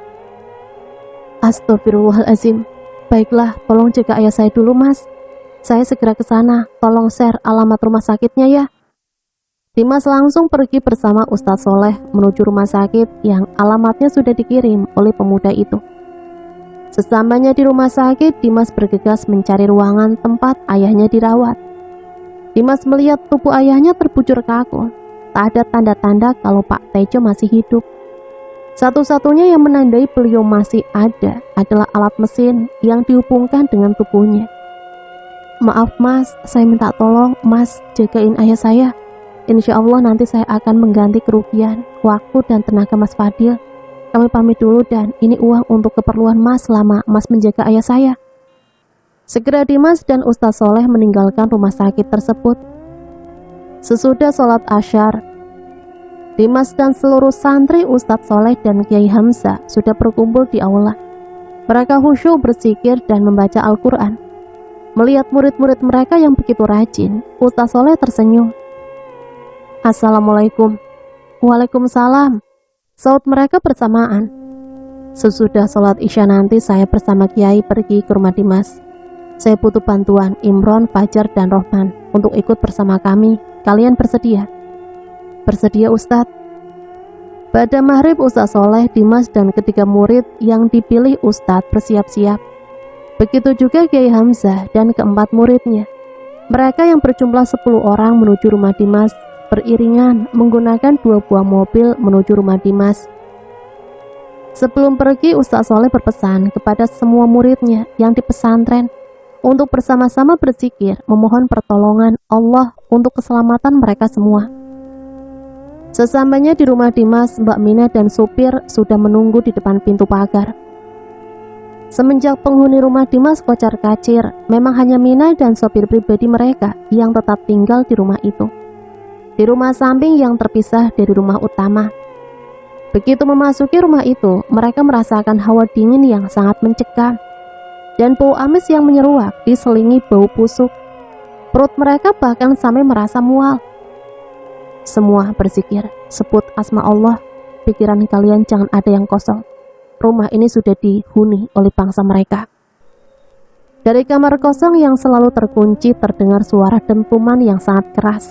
Astagfirullahaladzim. Baiklah, tolong jaga ayah saya dulu mas. Saya segera ke sana. Tolong share alamat rumah sakitnya ya. Dimas langsung pergi bersama Ustadz Soleh menuju rumah sakit yang alamatnya sudah dikirim oleh pemuda itu. Sesampainya di rumah sakit, Dimas bergegas mencari ruangan tempat ayahnya dirawat. Dimas melihat tubuh ayahnya terbujur kaku. Tak ada tanda-tanda kalau Pak Tejo masih hidup. Satu-satunya yang menandai beliau masih ada adalah alat mesin yang dihubungkan dengan tubuhnya. Maaf mas, saya minta tolong mas jagain ayah saya. Insya Allah nanti saya akan mengganti kerugian, waktu dan tenaga mas Fadil. Kami pamit dulu dan ini uang untuk keperluan mas selama mas menjaga ayah saya. Segera Dimas dan Ustadz Soleh meninggalkan rumah sakit tersebut. Sesudah sholat Asyar, Dimas dan seluruh santri Ustadz Soleh dan Kiai Hamzah sudah berkumpul di aula. Mereka khusyuk berzikir dan membaca Al-Quran. Melihat murid-murid mereka yang begitu rajin, Ustadz Soleh tersenyum. Assalamualaikum. Waalaikumsalam. Saut mereka bersamaan. Sesudah sholat Isya nanti saya bersama Kiai pergi ke rumah Dimas. Saya butuh bantuan Imron, Fajar, dan Rohman untuk ikut bersama kami. Kalian bersedia? Bersedia Ustadz. Pada maghrib Ustadz Soleh, Dimas, dan ketiga murid yang dipilih Ustadz bersiap-siap. Begitu juga Kiai Hamzah dan keempat muridnya. Mereka yang berjumlah 10 orang menuju rumah Dimas beriringan menggunakan 2 buah mobil menuju rumah Dimas. Sebelum pergi, Ustadz Soleh berpesan kepada semua muridnya yang di pesantren untuk bersama-sama berzikir memohon pertolongan Allah untuk keselamatan mereka semua. Sesampainya di rumah Dimas, Mbak Mina dan supir sudah menunggu di depan pintu pagar. Semenjak penghuni rumah Dimas kocar-kacir, memang hanya Mina dan sopir pribadi mereka yang tetap tinggal di rumah itu. Di rumah samping yang terpisah dari rumah utama. Begitu memasuki rumah itu, mereka merasakan hawa dingin yang sangat mencekam dan bau amis yang menyeruak diselingi bau busuk. Perut mereka bahkan sampai merasa mual. Semua berzikir, sebut asma Allah. Pikiran kalian jangan ada yang kosong. Rumah ini sudah dihuni oleh bangsa mereka. Dari kamar kosong yang selalu terkunci terdengar suara dentuman yang sangat keras.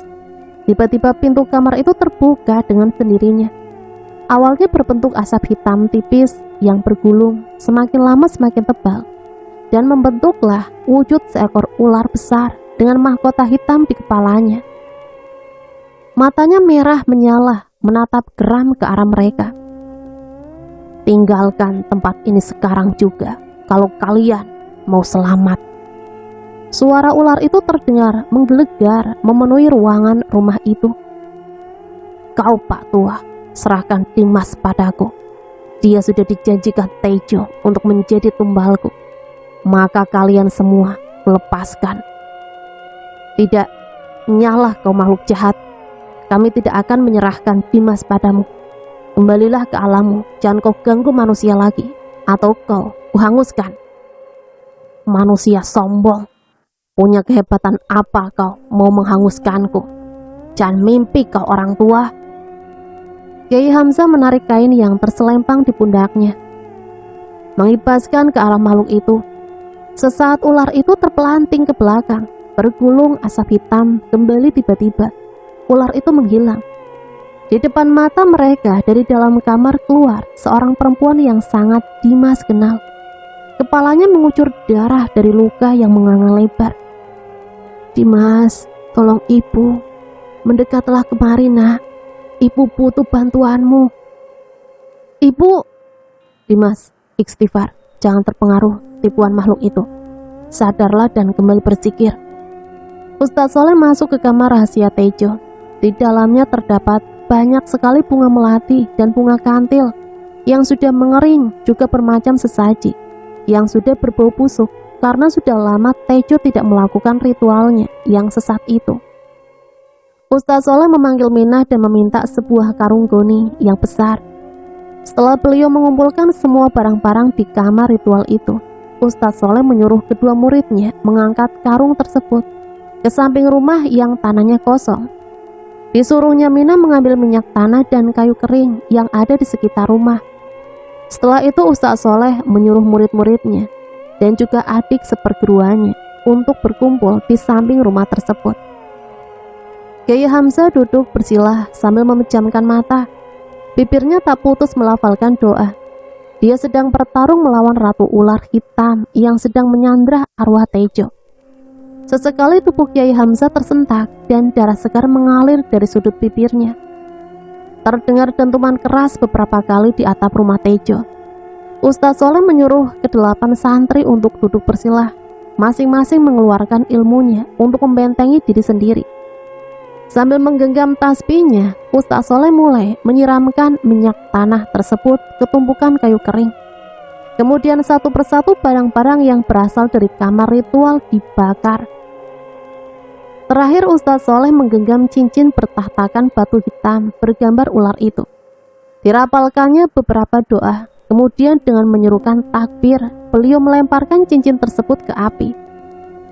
Tiba-tiba pintu kamar itu terbuka dengan sendirinya. Awalnya berbentuk asap hitam tipis yang bergulung, semakin lama semakin tebal, dan membentuklah wujud seekor ular besar dengan mahkota hitam di kepalanya. Matanya merah menyala, menatap geram ke arah mereka. Tinggalkan tempat ini sekarang juga, kalau kalian mau selamat. Suara ular itu terdengar menggelegar memenuhi ruangan rumah itu. Kau Pak Tua, serahkan Dimas padaku. Dia sudah dijanjikan Tejo untuk menjadi tumbalku. Maka kalian semua lepaskan. Tidak, nyalah kau makhluk jahat. Kami tidak akan menyerahkan Dimas padamu. Kembalilah ke alammu, jangan kau ganggu manusia lagi, atau kau kuhanguskan. Manusia sombong, punya kehebatan apa kau mau menghanguskanku? Jangan mimpi kau orang tua. Kiai Hamzah menarik kain yang terselempang di pundaknya, mengibaskan ke arah makhluk itu. Sesaat ular itu terpelanting ke belakang, bergulung asap hitam kembali. Tiba-tiba ular itu menghilang. Di depan mata mereka dari dalam kamar keluar seorang perempuan yang sangat Dimas kenal. Kepalanya mengucur darah dari luka yang menganga lebar. "Dimas, tolong ibu, mendekatlah kemari nak. Ibu butuh bantuanmu." "Ibu." "Dimas, istighfar, jangan terpengaruh tipuan makhluk itu. Sadarlah dan kembali berzikir." Ustadz Soleh masuk ke kamar rahasia Tejo. Di dalamnya terdapat banyak sekali bunga melati dan bunga kantil yang sudah mengering, juga bermacam sesaji yang sudah berbau busuk karena sudah lama Tejo tidak melakukan ritualnya yang sesat itu. Ustadz Soleh memanggil Minah dan meminta sebuah karung goni yang besar. Setelah beliau mengumpulkan semua barang-barang di kamar ritual itu, Ustadz Soleh menyuruh kedua muridnya mengangkat karung tersebut ke samping rumah yang tanahnya kosong. Disuruhnya Minah mengambil minyak tanah dan kayu kering yang ada di sekitar rumah. Setelah itu Ustadz Soleh menyuruh murid-muridnya dan juga adik seperguruannya untuk berkumpul di samping rumah tersebut. Kiai Hamzah duduk bersila sambil memejamkan mata. Bibirnya tak putus melafalkan doa. Dia sedang bertarung melawan ratu ular hitam yang sedang menyandra arwah Tejo. Sesekali tubuh Kiai Hamzah tersentak dan darah segar mengalir dari sudut bibirnya. Terdengar dentuman keras beberapa kali di atap rumah Tejo. Ustadz Soleh menyuruh ke-8 santri untuk duduk bersila, masing-masing mengeluarkan ilmunya untuk membentengi diri sendiri. Sambil menggenggam tasbihnya, Ustadz Soleh mulai menyiramkan minyak tanah tersebut ke tumpukan kayu kering. Kemudian satu persatu barang-barang yang berasal dari kamar ritual dibakar. Terakhir Ustadz Soleh menggenggam cincin bertahtakan batu hitam bergambar ular itu. Dirapalkannya beberapa doa, kemudian dengan menyerukan takbir, beliau melemparkan cincin tersebut ke api.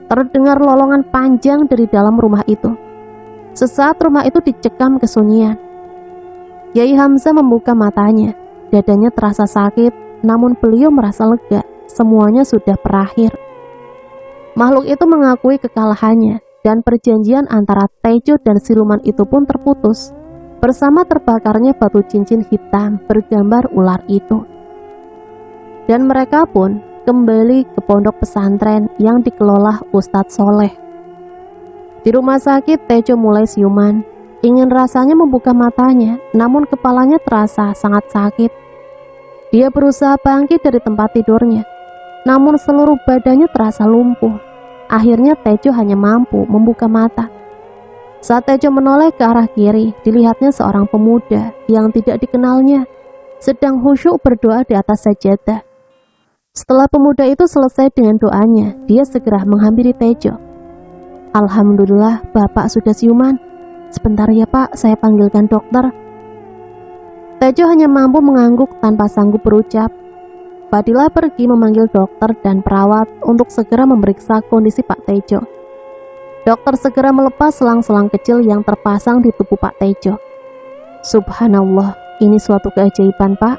Terdengar lolongan panjang dari dalam rumah itu. Sesaat rumah itu dicekam kesunyian. Kiai Hamzah membuka matanya, dadanya terasa sakit, namun beliau merasa lega, semuanya sudah berakhir. Makhluk itu mengakui kekalahannya, dan perjanjian antara Tejo dan siluman itu pun terputus, bersama terbakarnya batu cincin hitam bergambar ular itu. Dan mereka pun kembali ke pondok pesantren yang dikelola Ustadz Soleh. Di rumah sakit Tejo mulai siuman, ingin rasanya membuka matanya, namun kepalanya terasa sangat sakit. Dia berusaha bangkit dari tempat tidurnya, namun seluruh badannya terasa lumpuh. Akhirnya Tejo hanya mampu membuka mata. Saat Tejo menoleh ke arah kiri, dilihatnya seorang pemuda yang tidak dikenalnya sedang khusyuk berdoa di atas sajadah. Setelah pemuda itu selesai dengan doanya, dia segera menghampiri Tejo. "Alhamdulillah, Bapak sudah siuman. Sebentar ya Pak, saya panggilkan dokter." Tejo hanya mampu mengangguk tanpa sanggup berucap. Fadilah pergi memanggil dokter dan perawat untuk segera memeriksa kondisi Pak Tejo. Dokter segera melepas selang-selang kecil yang terpasang di tubuh Pak Tejo. "Subhanallah, ini suatu keajaiban Pak.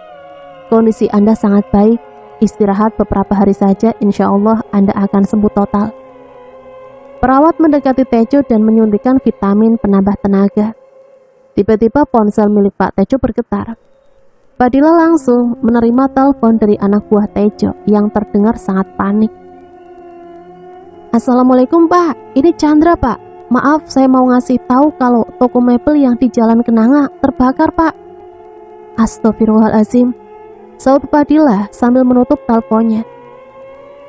Kondisi Anda sangat baik. Istirahat beberapa hari saja, insya Allah Anda akan sembuh total." Perawat mendekati Tejo dan menyuntikkan vitamin penambah tenaga. Tiba-tiba ponsel milik Pak Tejo bergetar. Fadilah langsung menerima telepon dari anak buah Tejo yang terdengar sangat panik. "Assalamualaikum Pak, ini Chandra Pak. Maaf, saya mau ngasih tahu kalau toko mebel yang di Jalan Kenanga terbakar Pak." "Astagfirullahaladzim," saut Fadilah sambil menutup teleponnya.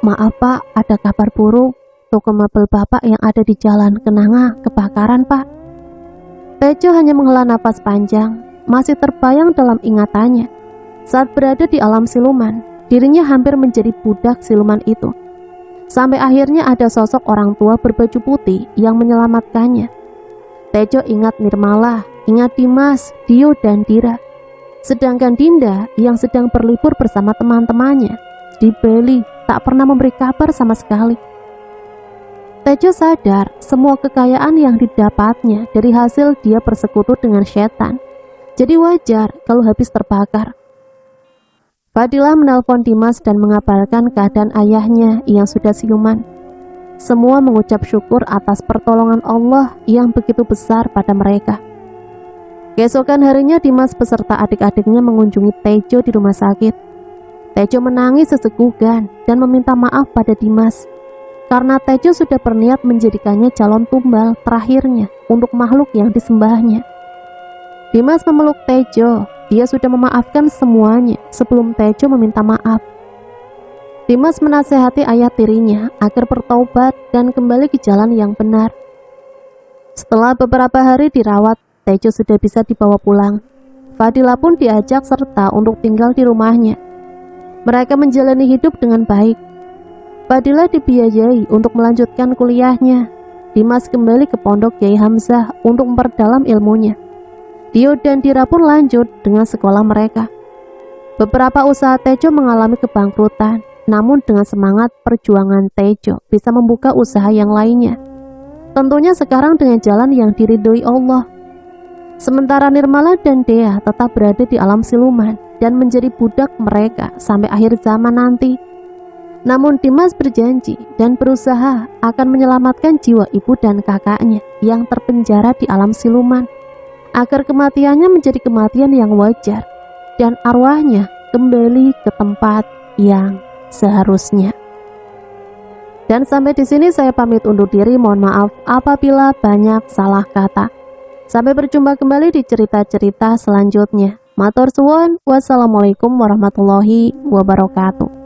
"Maaf Pak, ada kabar buruk. Toko mebel Bapak yang ada di Jalan Kenanga kebakaran Pak." Tejo hanya menghela napas panjang. Masih terbayang dalam ingatannya saat berada di alam siluman, dirinya hampir menjadi budak siluman itu. Sampai akhirnya ada sosok orang tua berbaju putih yang menyelamatkannya. Tejo ingat Nirmala, ingat Dimas, Dio dan Dira. Sedangkan Dinda yang sedang berlibur bersama teman-temannya di Bali tak pernah memberi kabar sama sekali. Tejo sadar semua kekayaan yang didapatnya dari hasil dia bersekutu dengan setan Jadi wajar kalau habis terbakar. Fadilah menelpon Dimas dan mengabarkan keadaan ayahnya yang sudah siuman. Semua mengucap syukur atas pertolongan Allah yang begitu besar pada mereka. Keesokan harinya Dimas beserta adik-adiknya mengunjungi Tejo di rumah sakit. Tejo menangis sesegukan dan meminta maaf pada Dimas karena Tejo sudah berniat menjadikannya calon tumbal terakhirnya untuk makhluk yang disembahnya. Dimas memeluk Tejo. Dia sudah memaafkan semuanya sebelum Tejo meminta maaf. Dimas menasehati ayah tirinya agar bertaubat dan kembali ke jalan yang benar. Setelah beberapa hari dirawat, Tejo sudah bisa dibawa pulang. Fadilah pun diajak serta untuk tinggal di rumahnya. Mereka menjalani hidup dengan baik. Fadilah dibiayai untuk melanjutkan kuliahnya. Dimas kembali ke pondok Kiai Hamzah untuk memperdalam ilmunya. Dio dan Dira pun lanjut dengan sekolah mereka. Beberapa usaha Tejo mengalami kebangkrutan, namun dengan semangat perjuangan Tejo bisa membuka usaha yang lainnya. Tentunya sekarang dengan jalan yang diridhoi Allah. Sementara Nirmala dan Dea tetap berada di alam siluman dan menjadi budak mereka sampai akhir zaman nanti. Namun Dimas berjanji dan berusaha akan menyelamatkan jiwa ibu dan kakaknya yang terpenjara di alam siluman, agar kematiannya menjadi kematian yang wajar dan arwahnya kembali ke tempat yang seharusnya. Dan sampai di sini saya pamit undur diri. Mohon maaf apabila banyak salah kata. Sampai berjumpa kembali di cerita-cerita selanjutnya. Matur suwun. Wassalamualaikum warahmatullahi wabarakatuh.